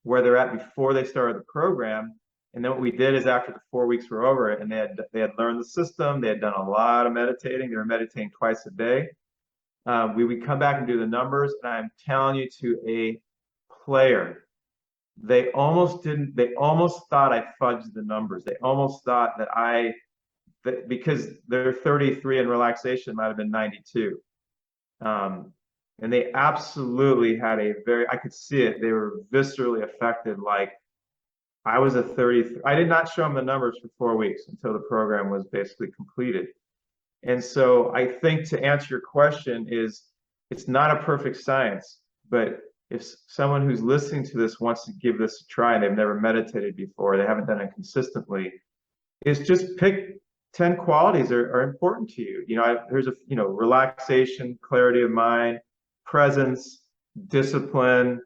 where they're at before they started the program. And then what we did is, after the 4 weeks were over and they had learned the system, they had done a lot of meditating. They were meditating twice a day. We would come back and do the numbers, and I'm telling you, to a player, they almost thought I fudged the numbers. They almost thought that because they're 33 and relaxation might have been 92. And they absolutely had I could see it. They were viscerally affected. Like, I was a 33. I did not show them the numbers for 4 weeks until the program was basically completed. And so I think, to answer your question, is it's not a perfect science, but if someone who's listening to this wants to give this a try and they've never meditated before, they haven't done it consistently, is just pick 10 qualities that are important to you. There's relaxation, clarity of mind, presence, discipline.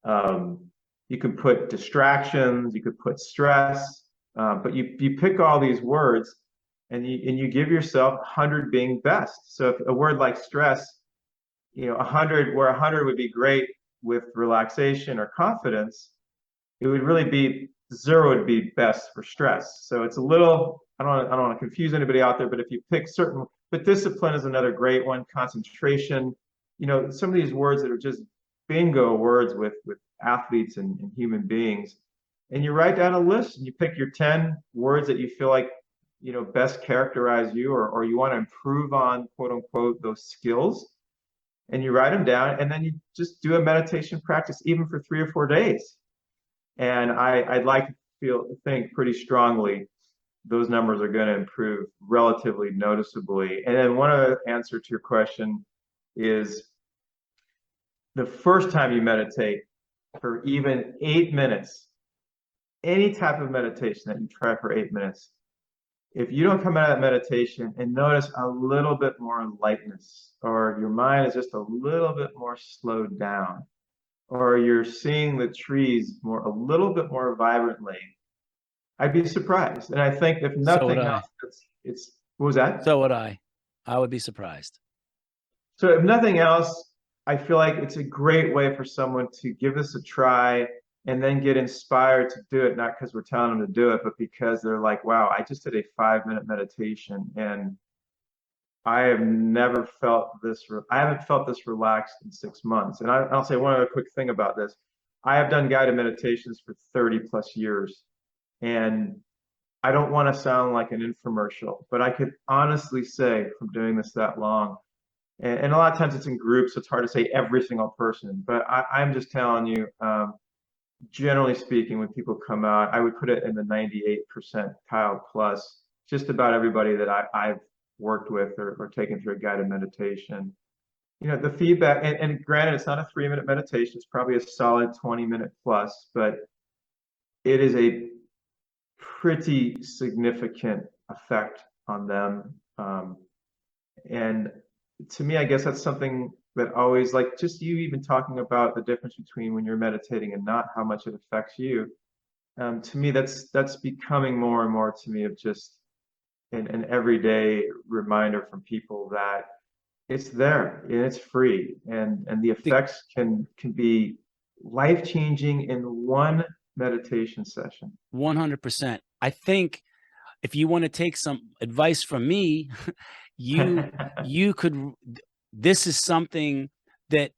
You can put distractions, you could put stress, but you pick all these words, and you give yourself 100 being best. So if a word like stress, 100, where 100 would be great with relaxation or confidence, it would really be 0 would be best for stress. So it's a little, I don't want to confuse anybody out there, but if you pick certain, but discipline is another great one, concentration, some of these words that are just bingo words with athletes and human beings. And you write down a list and you pick your 10 words that you feel like, best characterize you, or you want to improve on, quote unquote, those skills. And you write them down, and then you just do a meditation practice, even for 3 or 4 days. And I'd like to think pretty strongly those numbers are going to improve relatively noticeably. And then one other answer to your question is, the first time you meditate for even 8 minutes, any type of meditation that you try for 8 minutes, if you don't come out of that meditation and notice a little bit more lightness, or your mind is just a little bit more slowed down, or you're seeing the trees a little bit more vibrantly, I'd be surprised. And I think if So would nothing else, I. what was that? So would I. I would be surprised. So if nothing else, I feel like it's a great way for someone to give this a try and then get inspired to do it, not because we're telling them to do it, but because they're like, wow, I just did a 5 minute meditation and I have never felt this. I haven't felt this relaxed in 6 months. And I'll say one other quick thing about this. I have done guided meditations for 30 plus years, and I don't want to sound like an infomercial, but I could honestly say from doing this that long, and a lot of times it's in groups, so it's hard to say every single person, but I'm just telling you, generally speaking, when people come out, I would put it in the 98 percentile plus. Just about everybody that I've worked with or taken through a guided meditation. The feedback, and granted, it's not a 3 minute meditation, it's probably a solid 20-minute plus, but it is a pretty significant effect on them. And to me, I guess that's something that always, like just you even talking about the difference between when you're meditating and not, how much it affects you. To me, that's becoming more and more to me of just an everyday reminder from people that it's there and it's free, and the The effects can be life changing in one meditation session. 100%. I think if you want to take some advice from me, you you could this is something that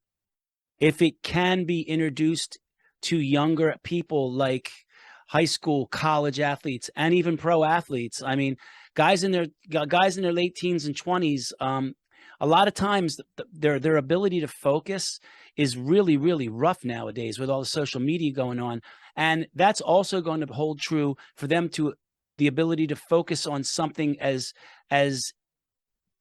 if it can be introduced to younger people like high school, college athletes, and even pro athletes. I mean, guys in their late teens and 20s, a lot of times their ability to focus is really, really rough nowadays with all the social media going on. And that's also going to hold true for them to the ability to focus on something as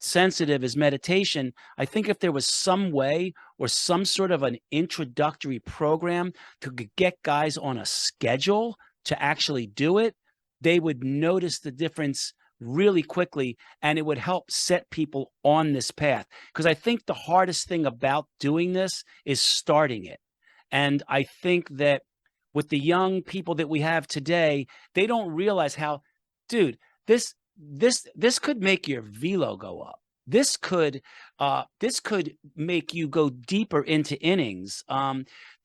sensitive as meditation. I think if there was some way or some sort of an introductory program to get guys on a schedule to actually do it, they would notice the difference really quickly, and it would help set people on this path. Because I think the hardest thing about doing this is starting it. And I think that with the young people that we have today, they don't realize how, dude, this could make your velo go up. This could make you go deeper into innings.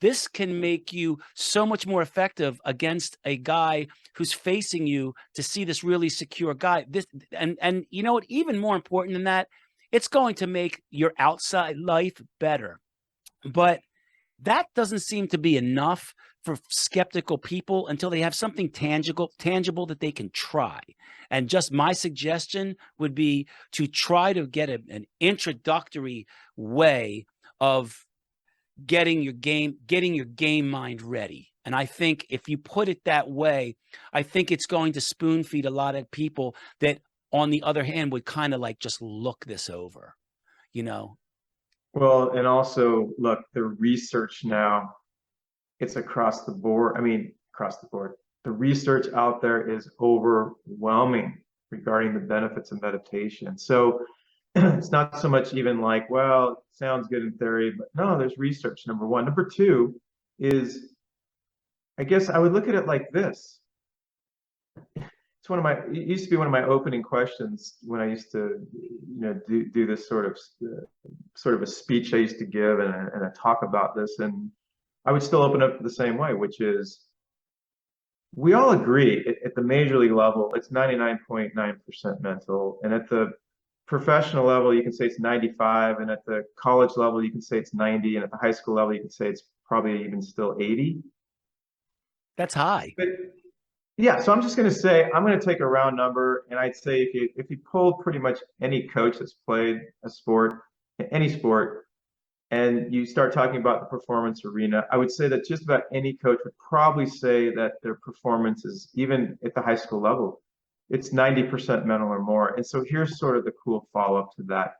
This can make you so much more effective against a guy who's facing you to see this really secure guy. This and you know what? Even more important than that, it's going to make your outside life better. But that doesn't seem to be enough for skeptical people until they have something tangible that they can try. And just my suggestion would be to try to get an introductory way of getting your game mind ready. And I think if you put it that way, I think it's going to spoon feed a lot of people that, on the other hand, would kind of like just look this over, you know? Well, and also, look, the research now, it's across the board. I mean, across the board. The research out there is overwhelming regarding the benefits of meditation. So it's not so much even like, well, it sounds good in theory, but no, there's research, number one. Number two is, I guess I would look at it like this. It used to be one of my opening questions when I used to, do this sort of a speech I used to give and a talk about this. And I would still open up the same way, which is, we all agree at the major league level, it's 99.9% mental. And at the professional level, you can say it's 95. And at the college level, you can say it's 90. And at the high school level, you can say it's probably even still 80. That's high. But yeah, so I'm just going to say, I'm going to take a round number. And I'd say if you pulled pretty much any coach that's played a sport, any sport, and you start talking about the performance arena, I would say that just about any coach would probably say that their performance is, even at the high school level, it's 90% mental or more. And so here's sort of the cool follow-up to that.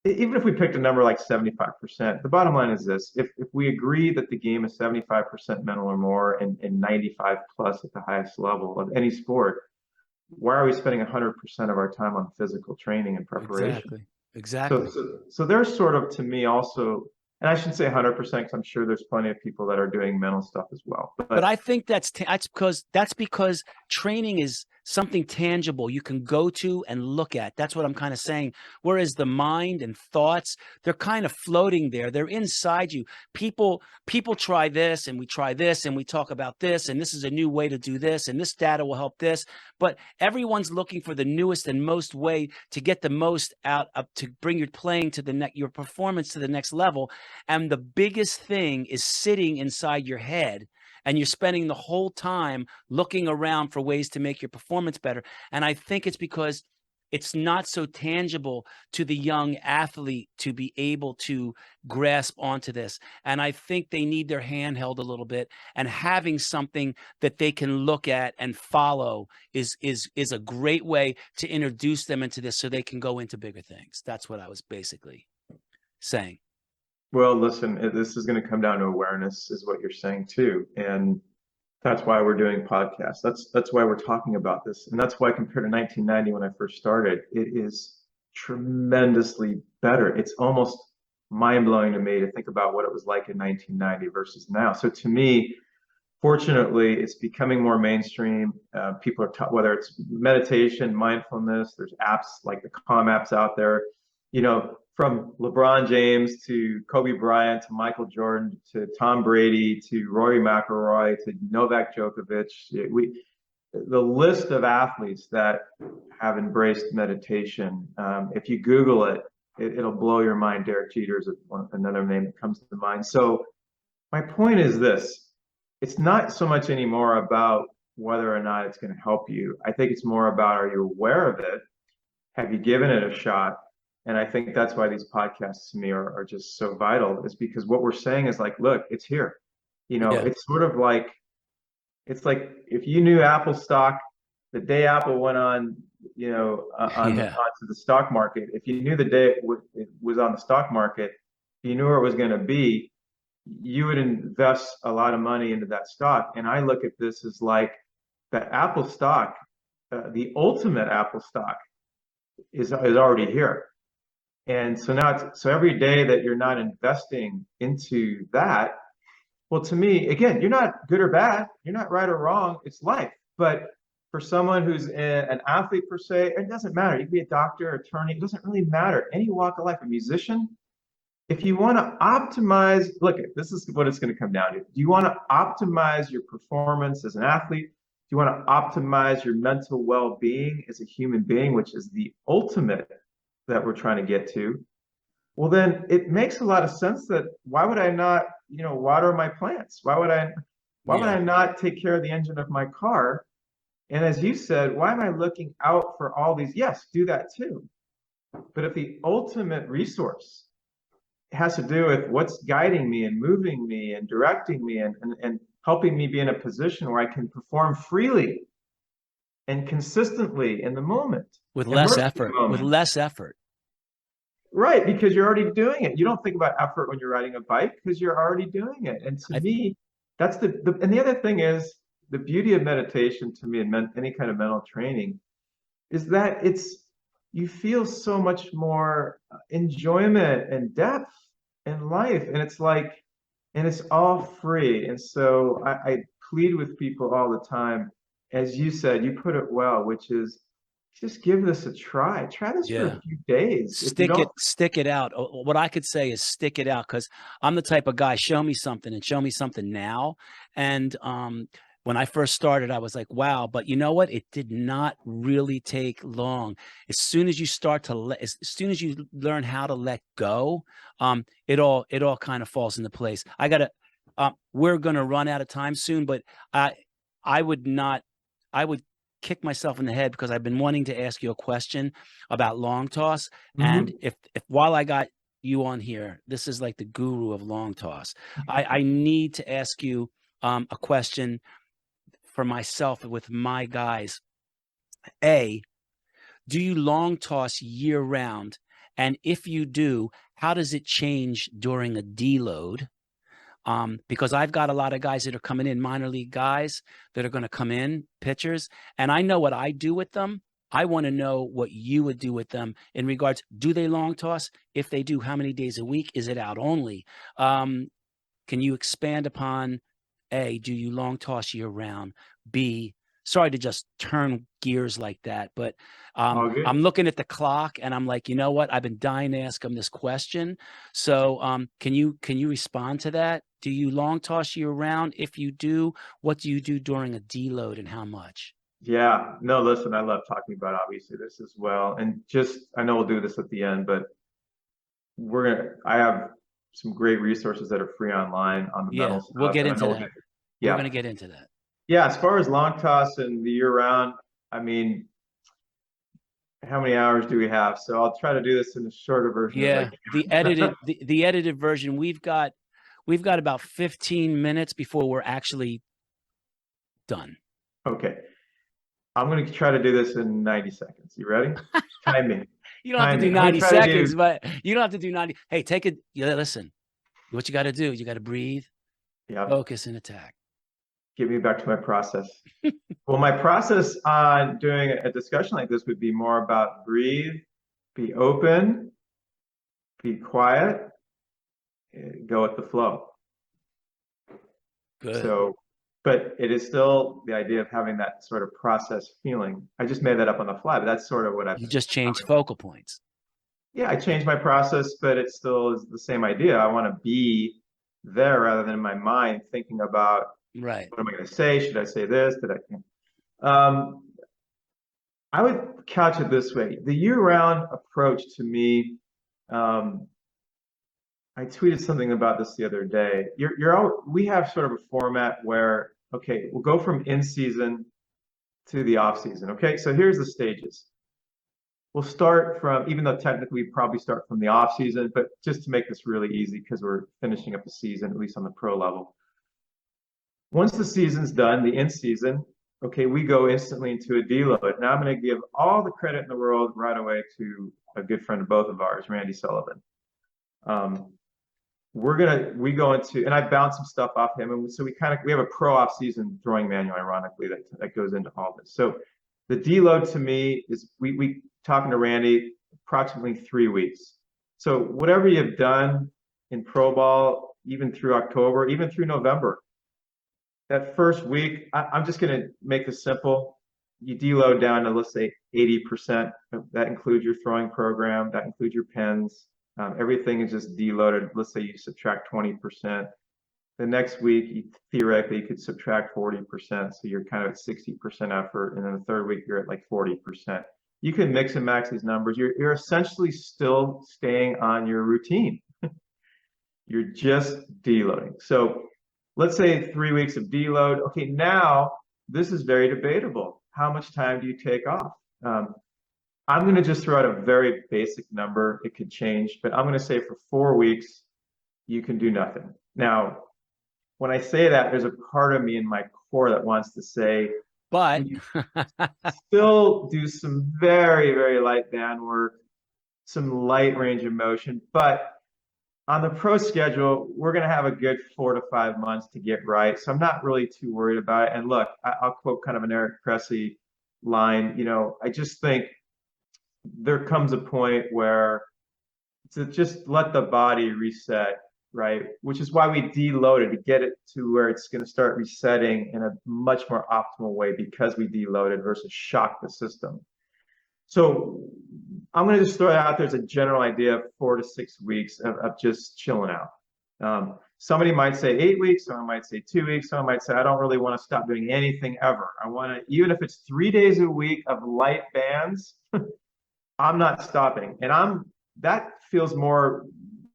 even if we picked a number like 75%, the bottom line is this: if we agree that the game is 75% mental or more, and 95 plus at the highest level of any sport, why are we spending 100% of our time on physical training and preparation? Exactly. So, Exactly. so there's sort of, to me, also, and I shouldn't say 100% because I'm sure there's plenty of people that are doing mental stuff as well. But But I think that's because training is something tangible you can go to and look at. That's what I'm kind of saying. Whereas the mind and thoughts, they're kind of floating there. They're inside you. People try this and we try this and we talk about this and this is a new way to do this and this data will help this. But everyone's looking for the newest and most way to get the most out of to bring your playing to the your performance to the next level. And the biggest thing is sitting inside your head and you're spending the whole time looking around for ways to make your performance better. And I think it's because it's not so tangible to the young athlete to be able to grasp onto this. And I think they need their hand held a little bit, and having something that they can look at and follow is a great way to introduce them into this so they can go into bigger things. That's what I was basically saying. well, listen, this is going to come down to awareness, is what you're saying too, and that's why we're doing podcasts. That's why we're talking about this, and that's why compared to 1990 when I first started, it is tremendously better. It's almost mind blowing to me to think about what it was like in 1990 versus now. So to me, fortunately, it's becoming more mainstream. People are taught, whether it's meditation, mindfulness, there's apps like the Calm apps out there, from LeBron James to Kobe Bryant to Michael Jordan to Tom Brady to Rory McIlroy to Novak Djokovic. The list of athletes that have embraced meditation, if you Google it, it'll blow your mind. Derek Jeter is another name that comes to mind. So my point is this: it's not so much anymore about whether or not it's going to help you. I think it's more about, are you aware of it? Have you given it a shot? And I think that's why these podcasts to me are just so vital, is because what we're saying is like, look, it's here. Yeah. It's sort of like, it's like if you knew Apple stock the day Apple went on, Yeah. onto the stock market, if you knew the day it was on the stock market, you knew where it was going to be, you would invest a lot of money into that stock. And I look at this as like that Apple stock, the ultimate Apple stock is already here. And so now so every day that you're not investing into that, well, to me, again, you're not good or bad, you're not right or wrong, it's life. But for someone who's an athlete per se, it doesn't matter. You can be a doctor, attorney, it doesn't really matter. Any walk of life, a musician, if you want to optimize, look, this is what it's going to come down to. Do you want to optimize your performance as an athlete? Do you want to optimize your mental well-being as a human being, which is the ultimate that we're trying to get to? Well, then it makes a lot of sense that why would I not, water my plants? Why would I Yeah. not take care of the engine of my car? And as you said, why am I looking out for all these? Yes, do that too. But if the ultimate resource has to do with what's guiding me and moving me and directing me and helping me be in a position where I can perform freely and consistently in the moment, With less immerse in the effort. With moment. less effort. Right, because you're already doing it. You don't think about effort when you're riding a bike because you're already doing it. And to I me, that's and the other thing is the beauty of meditation to me, and any kind of mental training, is that you feel so much more enjoyment and depth in life, and it's all free. And so I plead with people all the time, as you said, you put it well, which is just give this a try. Try this for a Yeah. few days. If you don't, Stick it out. What I could say is stick it out, because I'm the type of guy, show me something and show me something now. And when I first started, I was like, wow, but you know what? It did not really take long. As soon as you start to as soon as you learn how to let go, it all kind of falls into place. We're gonna run out of time soon, but I I would not I would kick myself in the head because I've been wanting to ask you a question about long toss. And Mhm. if while I got you on here, this is like the guru of long toss. I need to ask you a question for myself with my guys. A, do you long toss year round? And if you do, how does it change during a deload? Because I've got a lot of guys that are coming in, minor league guys that are going to come in, pitchers, and I know what I do with them. I want to know what you would do with them in regards, do they long toss? If they do, how many days a week? Is it out only? Can you expand upon A, do you long toss year round? B, sorry to just turn gears like that, but All I'm good. looking at the clock and I'm like, you know what? I've been dying to ask him this question. So can you respond to that? Do you long toss year round? If you do, what do you do during a deload and how much? Yeah, no, listen, I love talking about obviously this as well. And just, I know we'll do this at the end, but I have some great resources that are free online on the Yeah, mental we'll stuff. get And I into know we'll get, that. We're going yeah. to get into that. Yeah, as far as long toss and the year round, I mean, how many hours do we have? So I'll try to do this in a shorter version as I Yeah, can. the edited version, we've got about 15 minutes before we're actually done. Okay. I'm going to try to do this in 90 seconds. You ready? Time me. You don't have to Time me. do I'm going to 90 try to do, seconds, but you don't have to do 90. Hey, take it. Yeah, listen. What you got to do, you got to breathe, yeah, focus, and attack. get me back to my process. Well, my process on doing a discussion like this would be more about breathe, be open, be quiet, go with the flow. Good. So, but it is still the idea of having that sort of process feeling. I just made that up on the fly, but that's sort of what I've You been just change having. focal points. Yeah, I changed my process, but it still is the same idea. I want to be there rather than in my mind thinking about Right. what am I going to say? Should I say this? Did Um, I would couch it this way. The year-round approach to me, um, I tweeted something about this the other day. We have sort of a format where, okay, we'll go from in season to the off season. Okay, so here's the stages. We'll start from, even though technically we probably start from the off season, but just to make this really easy because we're finishing up the season, at least on the pro level. Once the season's done, the in season, okay, we go instantly into a deload. Now I'm going to give all the credit in the world right away to a good friend of both of ours, Randy Sullivan. Um, we go into, and I bounce some stuff off him, and so we have a pro off season throwing manual, ironically, that goes into all this. So the deload to me is we talking to Randy approximately 3 weeks. So whatever you've done in pro ball, even through October, even through November, that first week, I'm just going to make this simple. You deload down to, let's say, 80%. That includes your throwing program, that includes your pens. Everything is just deloaded. Let's say you subtract 20%. The next week, theoretically, you could subtract 40%. So you're kind of at 60% effort. And then the third week, you're at like 40%. You can mix and match these numbers. You're essentially still staying on your routine. You're just deloading. So let's say 3 weeks of deload. Okay, now this is very debatable. How much time do you take off? I'm going to just throw out a very basic number. It could change, but I'm going to say for 4 weeks, you can do nothing. Now, when I say that, there's a part of me in my core that wants to say, But still do some very, very light band work, some light range of motion, but on the pro schedule, we're going to have a good 4 to 5 months to get right. So I'm not really too worried about it. And look, I'll quote kind of an Eric Cressey line. I just think there comes a point where to just let the body reset, right? Which is why we deloaded to get it to where it's going to start resetting in a much more optimal way because we deloaded versus shock the system. So I'm going to just throw it out there as a general idea of 4 to 6 weeks of just chilling out. Somebody might say 8 weeks, someone might say 2 weeks, someone might say, I don't really want to stop doing anything ever. I want to, even if it's 3 days a week of light bands, I'm not stopping. And that feels more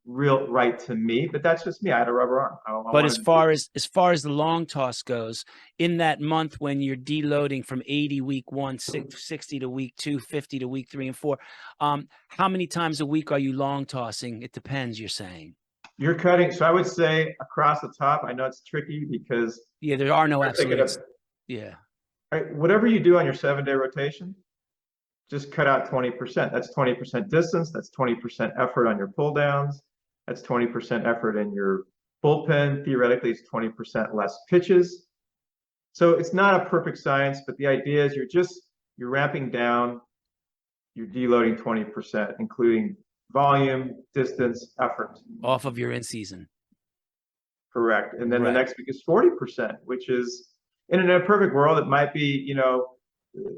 real right to me, but that's just me. I had a rubber arm. I but wanted as to do far it. as far as the long toss goes, in that month when you're deloading from 80 week one, 60 to week two, 50 to week 3 and 4, how many times a week are you long tossing? It depends, you're saying. You're cutting. So I would say across the top, I know it's tricky because Yeah, there are no we're thinking of absolutes. Yeah. right, whatever you do on your 7-day rotation, just cut out 20%. That's 20% distance. That's 20% effort on your pull downs. That's 20% effort in your bullpen. Theoretically, it's 20% less pitches. So it's not a perfect science, but the idea is you're ramping down, you're deloading 20%, including volume, distance, effort. Off of your in season. Correct. And then Right. the next week is 40%, which is in a perfect world, it might be,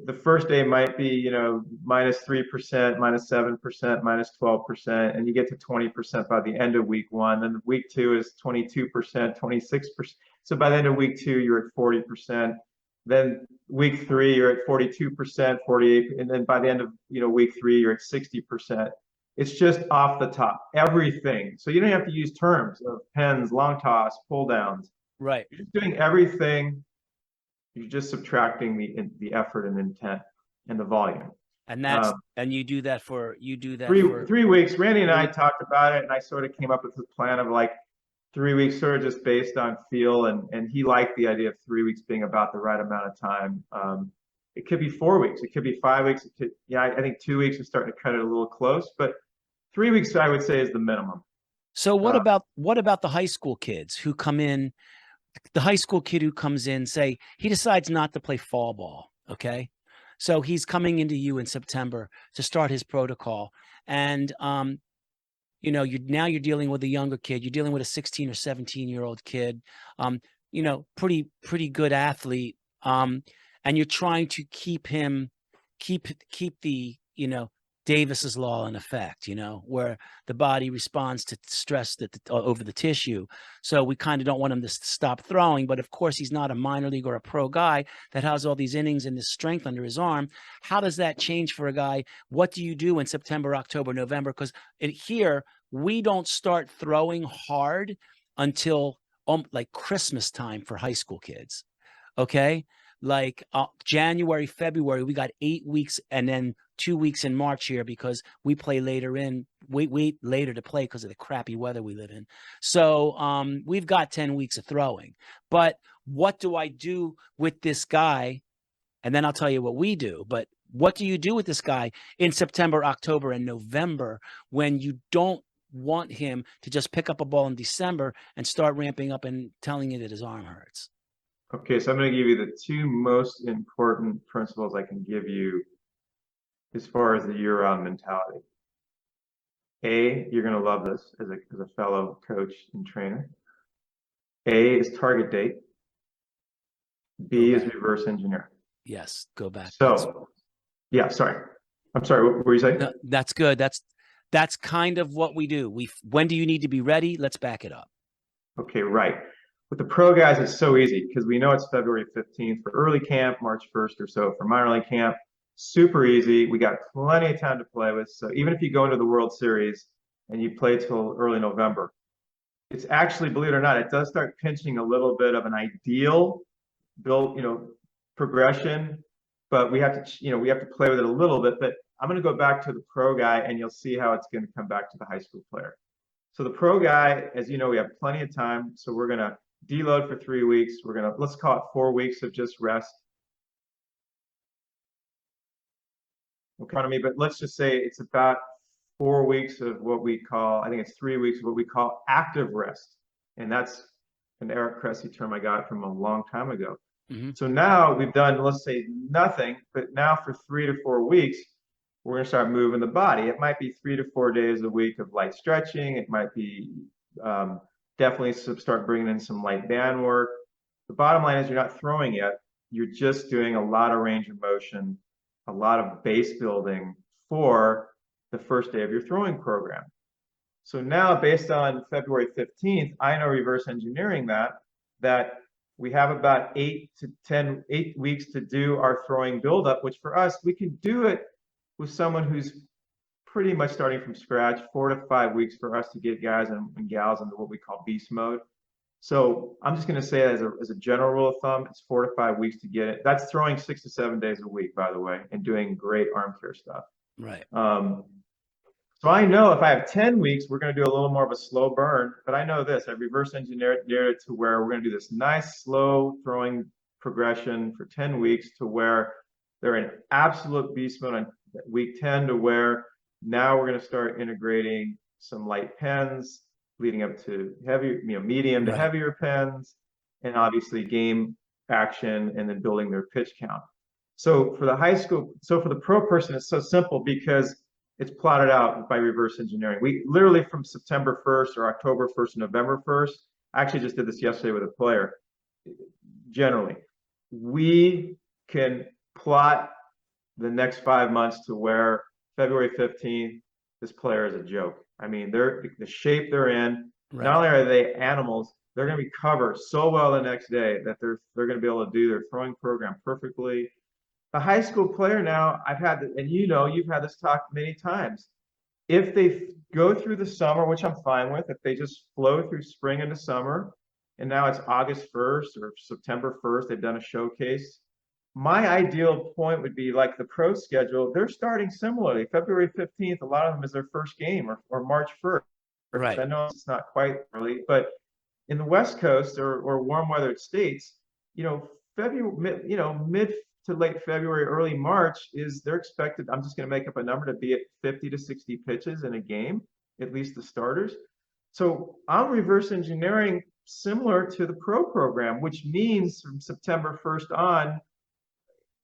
the first day might be, -3%, -7%, -12%, and you get to 20% by the end of week one. Then week two is 22%, 26%. So by the end of week two, you're at 40%. Then week three, you're at 42%, 48%. And then by the end of, week three, you're at 60%. It's just off the top, everything. So you don't have to use terms of pens, long toss, pull downs. Right. You're just doing everything. You're just subtracting the effort and intent and the volume. And that's and you do that for 3 weeks. Randy and I talked about it, and I sort of came up with this plan of like 3 weeks, sort of just based on feel, and he liked the idea of 3 weeks being about the right amount of time. It could be 4 weeks, it could be 5 weeks. I think 2 weeks is starting to cut it a little close, but 3 weeks I would say is the minimum. So what about the high school kids who come in? The high school kid who comes in, say he decides not to play fall ball. Okay. So he's coming into you in September to start his protocol. And, you're dealing with a younger kid. You're dealing with a 16 or 17-year-old kid, pretty good athlete. And you're trying to keep the, Davis's law in effect, where the body responds to stress over the tissue. So we kind of don't want him to stop throwing. But of course, he's not a minor league or a pro guy that has all these innings and this strength under his arm. How does that change for a guy? What do you do in September, October, November? Because here, we don't start throwing hard until like Christmas time for high school kids. Okay. Like January, February, we got 8 weeks, and then 2 weeks in March here because we play later wait later to play because of the crappy weather we live in. So we've got 10 weeks of throwing. But what do I do with this guy? And then I'll tell you what we do. But what do you do with this guy in September, October, and November when you don't want him to just pick up a ball in December and start ramping up and telling you that his arm hurts? Okay, so I'm going to give you the two most important principles I can give you as far as the year-round mentality. A, you're going to love this as a fellow coach and trainer. A is target date. B is reverse engineer. Yes, go back. So, yeah, sorry. I'm sorry, what were you saying? No, that's good. That's kind of what we do. When do you need to be ready? Let's back it up. Okay, right. With the pro guys, it's so easy because we know it's February 15th for early camp, March 1st or so for minor league camp. Super easy. We got plenty of time to play with. So even if you go into the World Series and you play till early November, it's actually, believe it or not, it does start pinching a little bit of an ideal build, progression, but we have to play with it a little bit. But I'm going to go back to the pro guy and you'll see how it's going to come back to the high school player. So the pro guy, as you know, we have plenty of time. So we're going to deload for 3 weeks. Let's call it 4 weeks of just rest. Economy, but let's just say it's about 4 weeks of what we call, I think it's 3 weeks of what we call active rest. And that's an Eric Cressy term I got from a long time ago. Mm-hmm. So now we've done, let's say nothing, but now for 3 to 4 weeks, we're going to start moving the body. It might be 3 to 4 days a week of light stretching. It might be definitely start bringing in some light band work. The bottom line is you're not throwing yet. You're just doing a lot of range of motion, a lot of base building for the first day of your throwing program. So now, based on February 15th, I know reverse engineering that we have about 8 weeks to do our throwing buildup, which for us, we can do it with someone who's pretty much starting from scratch, 4 to 5 weeks for us to get guys and gals into what we call beast mode. So I'm just going to say as a general rule of thumb, it's 4 to 5 weeks to get it. That's throwing 6 to 7 days a week, by the way, and doing great arm care stuff. Right. So I know if I have 10 weeks, we're going to do a little more of a slow burn, but I know this, I reverse engineered it to where we're going to do this nice slow throwing progression for 10 weeks to where they're in absolute beast mode on week 10 to where now we're going to start integrating some light pens leading up to heavy, medium to Right. heavier pens, and obviously game action, and then building their pitch count. So for the high school, so for the pro person, it's so simple because it's plotted out by reverse engineering. We literally from September 1st or October 1st, November 1st, I actually just did this yesterday with a player. Generally, we can plot the next 5 months to where February 15th, this player is a joke. I mean, the shape they're in, Right. not only are they animals, they're going to recover so well the next day that they're going to be able to do their throwing program perfectly. The high school player now, I've had, and you've had this talk many times. If they go through the summer, which I'm fine with, if they just flow through spring into summer, and now it's August 1st or September 1st, they've done a showcase. My ideal point would be like the pro schedule, they're starting similarly. February 15th, a lot of them is their first game, or March 1st. Right. I know it's not quite early, but in the West Coast or warm weathered states, February, mid to late February, early March they're expected, I'm just going to make up a number, to be at 50 to 60 pitches in a game, at least the starters. So I'm reverse engineering similar to the pro program, which means from September 1st on,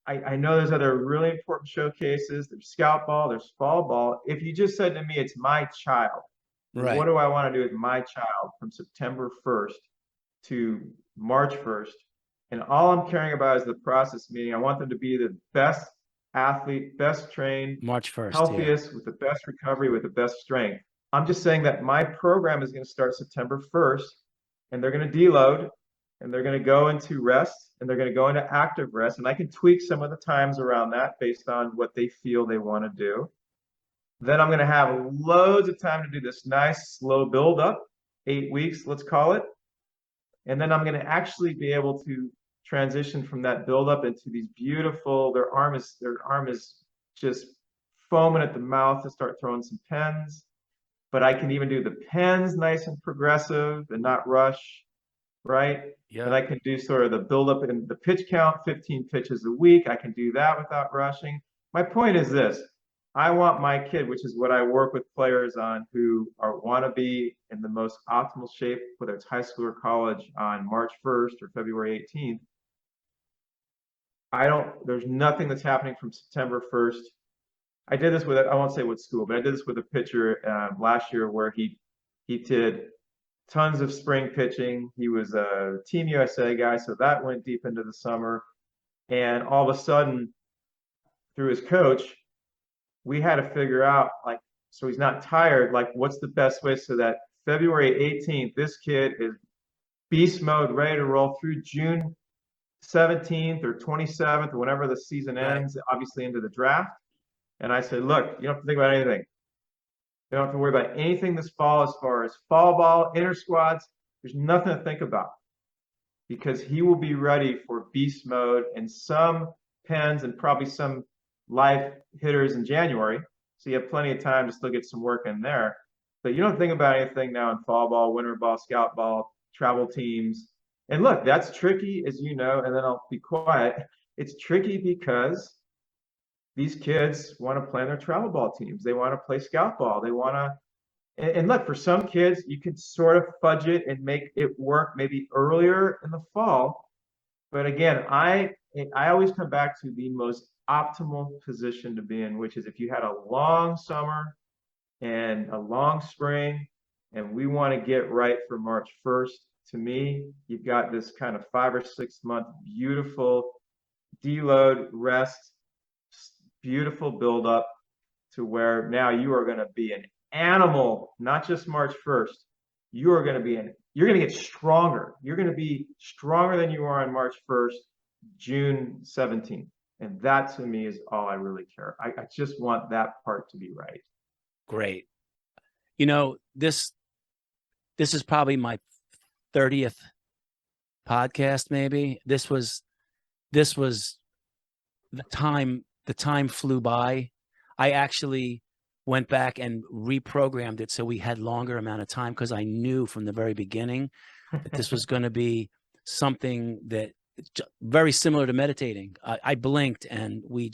I know there's other really important showcases. There's scout ball, there's fall ball. If you just said to me, it's my child, Right. what do I want to do with my child from September 1st to March 1st? And all I'm caring about is the process, meaning I want them to be the best athlete, best trained, March 1st, healthiest, with the best recovery, with the best strength. I'm just saying that my program is going to start September 1st, and they're going to deload, and they're going to go into rest, and they're going to go into active rest. And I can tweak some of the times around that based on what they feel they want to do. Then I'm going to have loads of time to do this nice slow build up, 8 weeks, let's call it. And then I'm going to actually be able to transition from that build up into these beautiful, their arm is just foaming at the mouth to start throwing some pens. But I can even do the pens nice and progressive and not rush, right? Yeah. And I can do sort of the build up and the pitch count, 15 pitches a week. I can do that without rushing. My point is this. I want my kid, which is what I work with players on, who want to be in the most optimal shape, whether it's high school or college, on March 1st or February 18th. There's nothing that's happening from September 1st. I did this with, I won't say what school, but I did this with a pitcher last year where he did tons of spring pitching. He was a Team USA guy, so that went deep into the summer. And all of a sudden, through his coach, we had to figure out, like, so he's not tired, like, what's the best way so that February 18th, this kid is beast mode, ready to roll through June 17th or 27th, or whenever the season ends, obviously into the draft. And I said, look, you don't have to think about anything. You don't have to worry about anything this fall as far as fall ball, inter squads. There's nothing to think about, because he will be ready for beast mode and some pens and probably some live hitters in January. So you have plenty of time to still get some work in there. But you don't think about anything now in fall ball, winter ball, scout ball, travel teams. And look, that's tricky, as you know, and then I'll be quiet. It's tricky because these kids want to play on their travel ball teams. They want to play scout ball. They want to, and look, for some kids, you can sort of fudge it and make it work maybe earlier in the fall. But again, I always come back to the most optimal position to be in, which is if you had a long summer and a long spring, and we want to get right for March 1st. To me, you've got this kind of 5 or 6 month beautiful deload, rest, beautiful build up to where now you are going to be an animal, not just March 1st. You're going to get stronger. You're going to be stronger than you are on March 1st, June 17th. And that to me is all I really care. I just want that part to be right. Great. This is probably my 30th podcast, maybe. This was the time flew by. I actually went back and reprogrammed it so we had longer amount of time, because I knew from the very beginning that this was going to be something that very similar to meditating. I blinked and we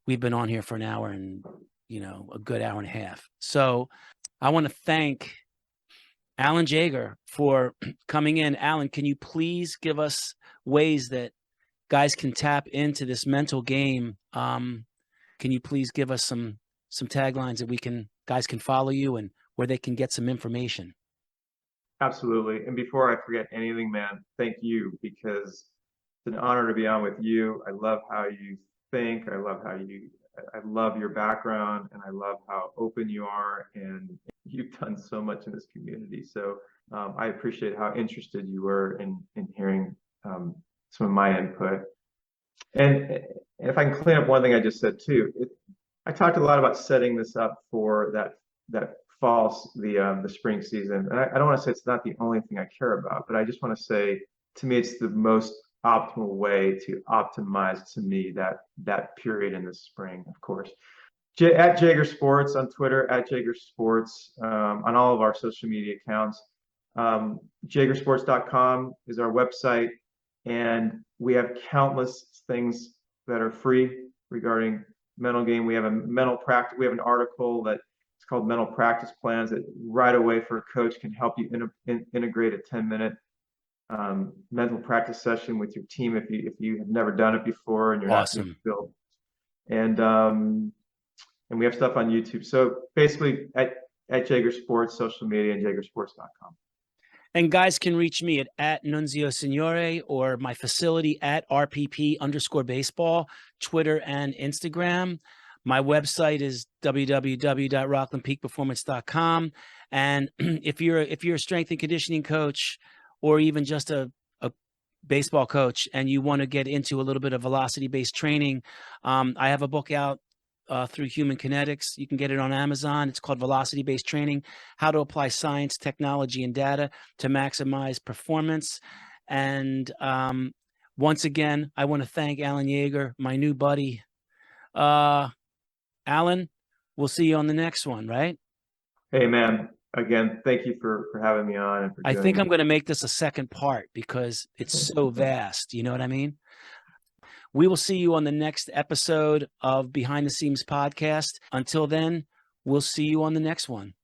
we've been on here for an hour and, a good hour and a half. So I want to thank Alan Jaeger for coming in. Alan, can you please give us ways that guys can tap into this mental game? Can you please give us some taglines that guys can follow you and where they can get some information? Absolutely. And before I forget anything, man, thank you, because it's an honor to be on with you. I love how you think. I love your background, and I love how open you are, and you've done so much in this community. So I appreciate how interested you were in hearing some of my input. And if I can clean up one thing I just said too, I talked a lot about setting this up for that fall, the spring season. And I don't want to say it's not the only thing I care about, but I just want to say, to me, it's the most optimal way to optimize, to me, that period in the spring, of course. At Jaeger Sports on Twitter, at Jaeger Sports, on all of our social media accounts. Jaegersports.com is our website, and we have countless things that are free regarding mental game. We have a mental practice. We have an article that it's called Mental Practice Plans that right away for a coach can help you integrate a 10-minute mental practice session with your team if you have never done it before and you're Awesome. not skilled. And we have stuff on YouTube. So basically at Jaeger Sports, social media, and jaegersports.com. And guys can reach me at Nunzio Signore or my facility at RPP_baseball, Twitter and Instagram. My website is www.rocklandpeakperformance.com. And if you're a strength and conditioning coach, or even just a baseball coach, and you want to get into a little bit of velocity-based training, I have a book out through Human Kinetics. You can get it on Amazon. It's called Velocity-Based Training: How to Apply Science, Technology, and Data to Maximize Performance. And once again, I want to thank Alan Jaeger, my new buddy. Alan, we'll see you on the next one, right? Hey, man. Again, thank you for having me on. And I think I'm going to make this a second part because it's so vast. You know what I mean? We will see you on the next episode of Behind the Seams podcast. Until then, we'll see you on the next one.